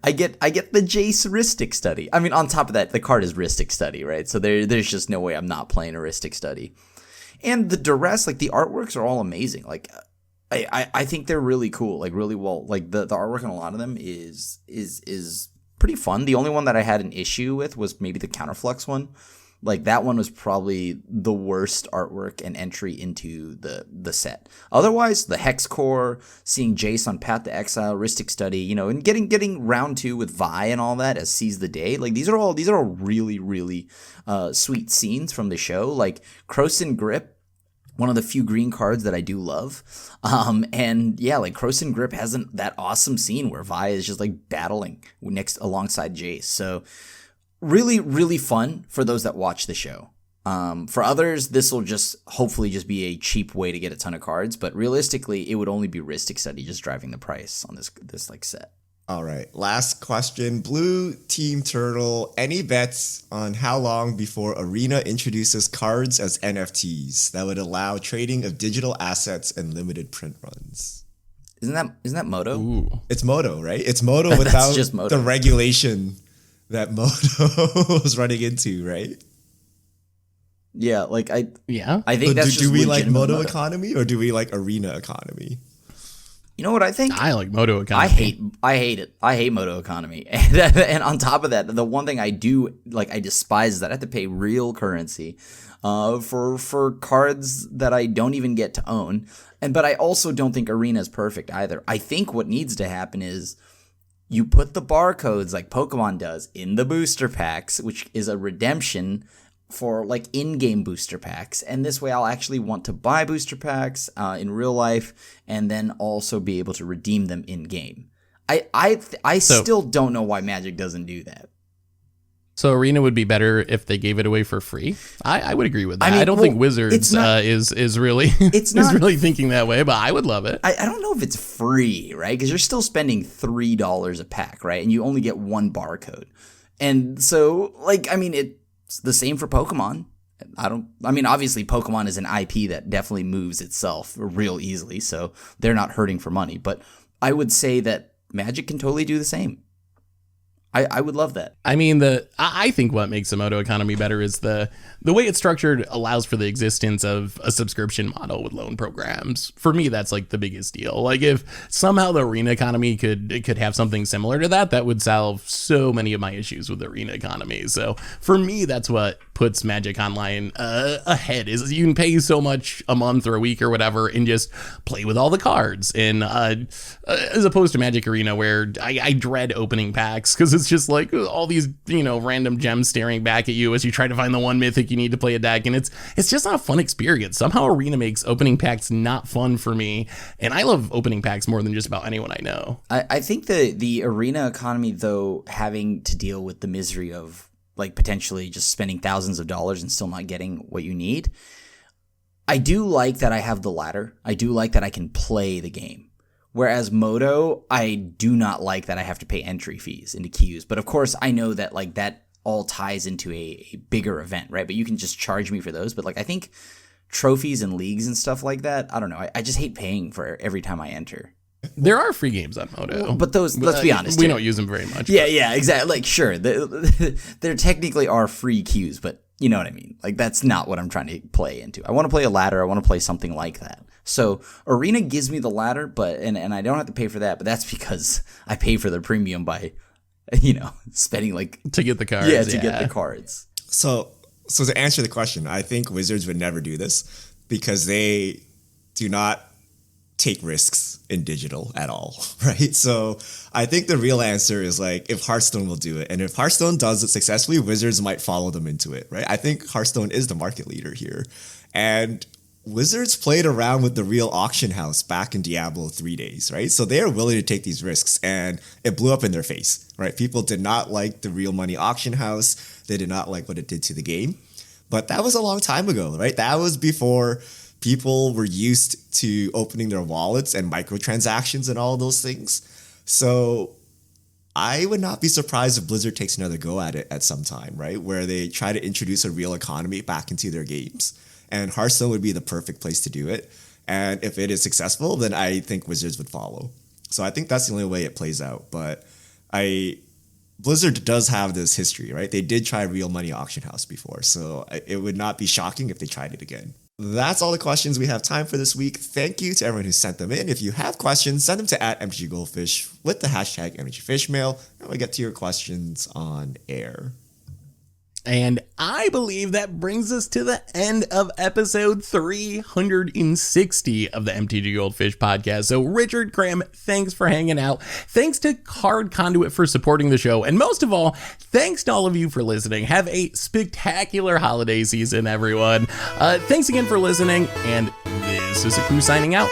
I get the Jace Ristic Study. I mean, on top of that, the card is Ristic Study, right? So there's just no way I'm not playing a Ristic Study. And the duress, like the artworks are all amazing. Like I think they're really cool, like really well. Like the artwork on a lot of them is pretty fun. The only one that I had an issue with was maybe the Counterflux one. Like that one was probably the worst artwork and entry into the set. Otherwise, the Hex Core, seeing Jace on Path to Exile, Ristic Study, and getting round 2 with Vi and all that as Seize the Day. Like these are all really, really sweet scenes from the show. Like Croson Grip, one of the few green cards that I do love. And yeah, like Croson Grip has that awesome scene where Vi is just like battling alongside Jace. So really, really fun for those that watch the show. For others, this will just hopefully just be a cheap way to get a ton of cards. But realistically, it would only be Ristic Study just driving the price on this like set. All right, last question. Blue Team Turtle, any bets on how long before Arena introduces cards as NFTs that would allow trading of digital assets and limited print runs? Isn't that Moto? Ooh. It's Moto, right? It's Moto without just Moto. the regulation that Moto was running into, right? Yeah, like I think So that's just do we like legitimate Moto economy or do we like Arena economy? You know what I think? I like Moto economy. I hate it. I hate Moto economy. And on top of that, the one thing I do like, I despise is that I have to pay real currency for cards that I don't even get to own. But I also don't think Arena is perfect either. I think what needs to happen is you put the barcodes like Pokemon does in the booster packs, which is a redemption for like in-game booster packs, and this way I'll actually want to buy booster packs in real life and then also be able to redeem them in-game. I still don't know why Magic doesn't do that. So Arena would be better if they gave it away for free. I would agree with that. I mean, I don't think Wizards is really really thinking that way, but I would love it. I don't know if it's free, right? Because you're still spending $3 a pack, right? And you only get one barcode. And so, like, I mean, it's the same for Pokemon. Obviously Pokemon is an IP that definitely moves itself real easily, so they're not hurting for money. But I would say that Magic can totally do the same. I would love that. I mean, I think what makes the Moto economy better is the way it's structured allows for the existence of a subscription model with loan programs. For me, that's like the biggest deal. Like if somehow the Arena economy could have something similar to that would solve so many of my issues with the Arena economy. So for me, that's what puts Magic Online ahead, is you can pay so much a month or a week or whatever and just play with all the cards. And as opposed to Magic Arena, where I dread opening packs because it's just like all these random gems staring back at you as you try to find the one mythic you need to play a deck, and it's just not a fun experience. Somehow Arena makes opening packs not fun for me, and I love opening packs more than just about anyone I know. I think the Arena economy, though, having to deal with the misery of like potentially just spending thousands of dollars and still not getting what you need, I do like that I have the ladder. I do like that I can play the game. Whereas Moto, I do not like that I have to pay entry fees into queues. But of course, I know that like that all ties into a bigger event, right? But you can just charge me for those. But like I think trophies and leagues and stuff like that, I don't know. I just hate paying for every time I enter. There are free games on Moto. But those, let's be honest. We don't use them very much. Yeah, exactly. Like, sure, there technically are free queues, but you know what I mean? Like, that's not what I'm trying to play into. I want to play a ladder. I want to play something like that. So Arena gives me the ladder, but and I don't have to pay for that, but that's because I pay for the premium by, spending like to get the cards. Yeah, to get the cards. So to answer the question, I think Wizards would never do this because they do not take risks in digital at all, right? So I think the real answer is like if Hearthstone will do it, and if Hearthstone does it successfully, Wizards might follow them into it, right? I think Hearthstone is the market leader here, and Wizards played around with the real auction house back in Diablo 3 days, right? So they are willing to take these risks, and it blew up in their face, right? People did not like the real money auction house. They did not like what it did to the game. But that was a long time ago, right? That was before people were used to opening their wallets and microtransactions and all those things. So I would not be surprised if Blizzard takes another go at it at some time, right? Where they try to introduce a real economy back into their games. And Hearthstone would be the perfect place to do it. And if it is successful, then I think Wizards would follow. So I think that's the only way it plays out. But Blizzard does have this history, right? They did try real money auction house before. So it would not be shocking if they tried it again. That's all the questions we have time for this week. Thank you to everyone who sent them in. If you have questions, send them to @MTGGoldfish with the hashtag MTGFishmail, and we'll get to your questions on air. And I believe that brings us to the end of episode 360 of the MTG Goldfish podcast. So Richard Cram, thanks for hanging out. Thanks to Card Conduit for supporting the show. And most of all, thanks to all of you for listening. Have a spectacular holiday season, everyone. Thanks again for listening. And this is Aku signing out.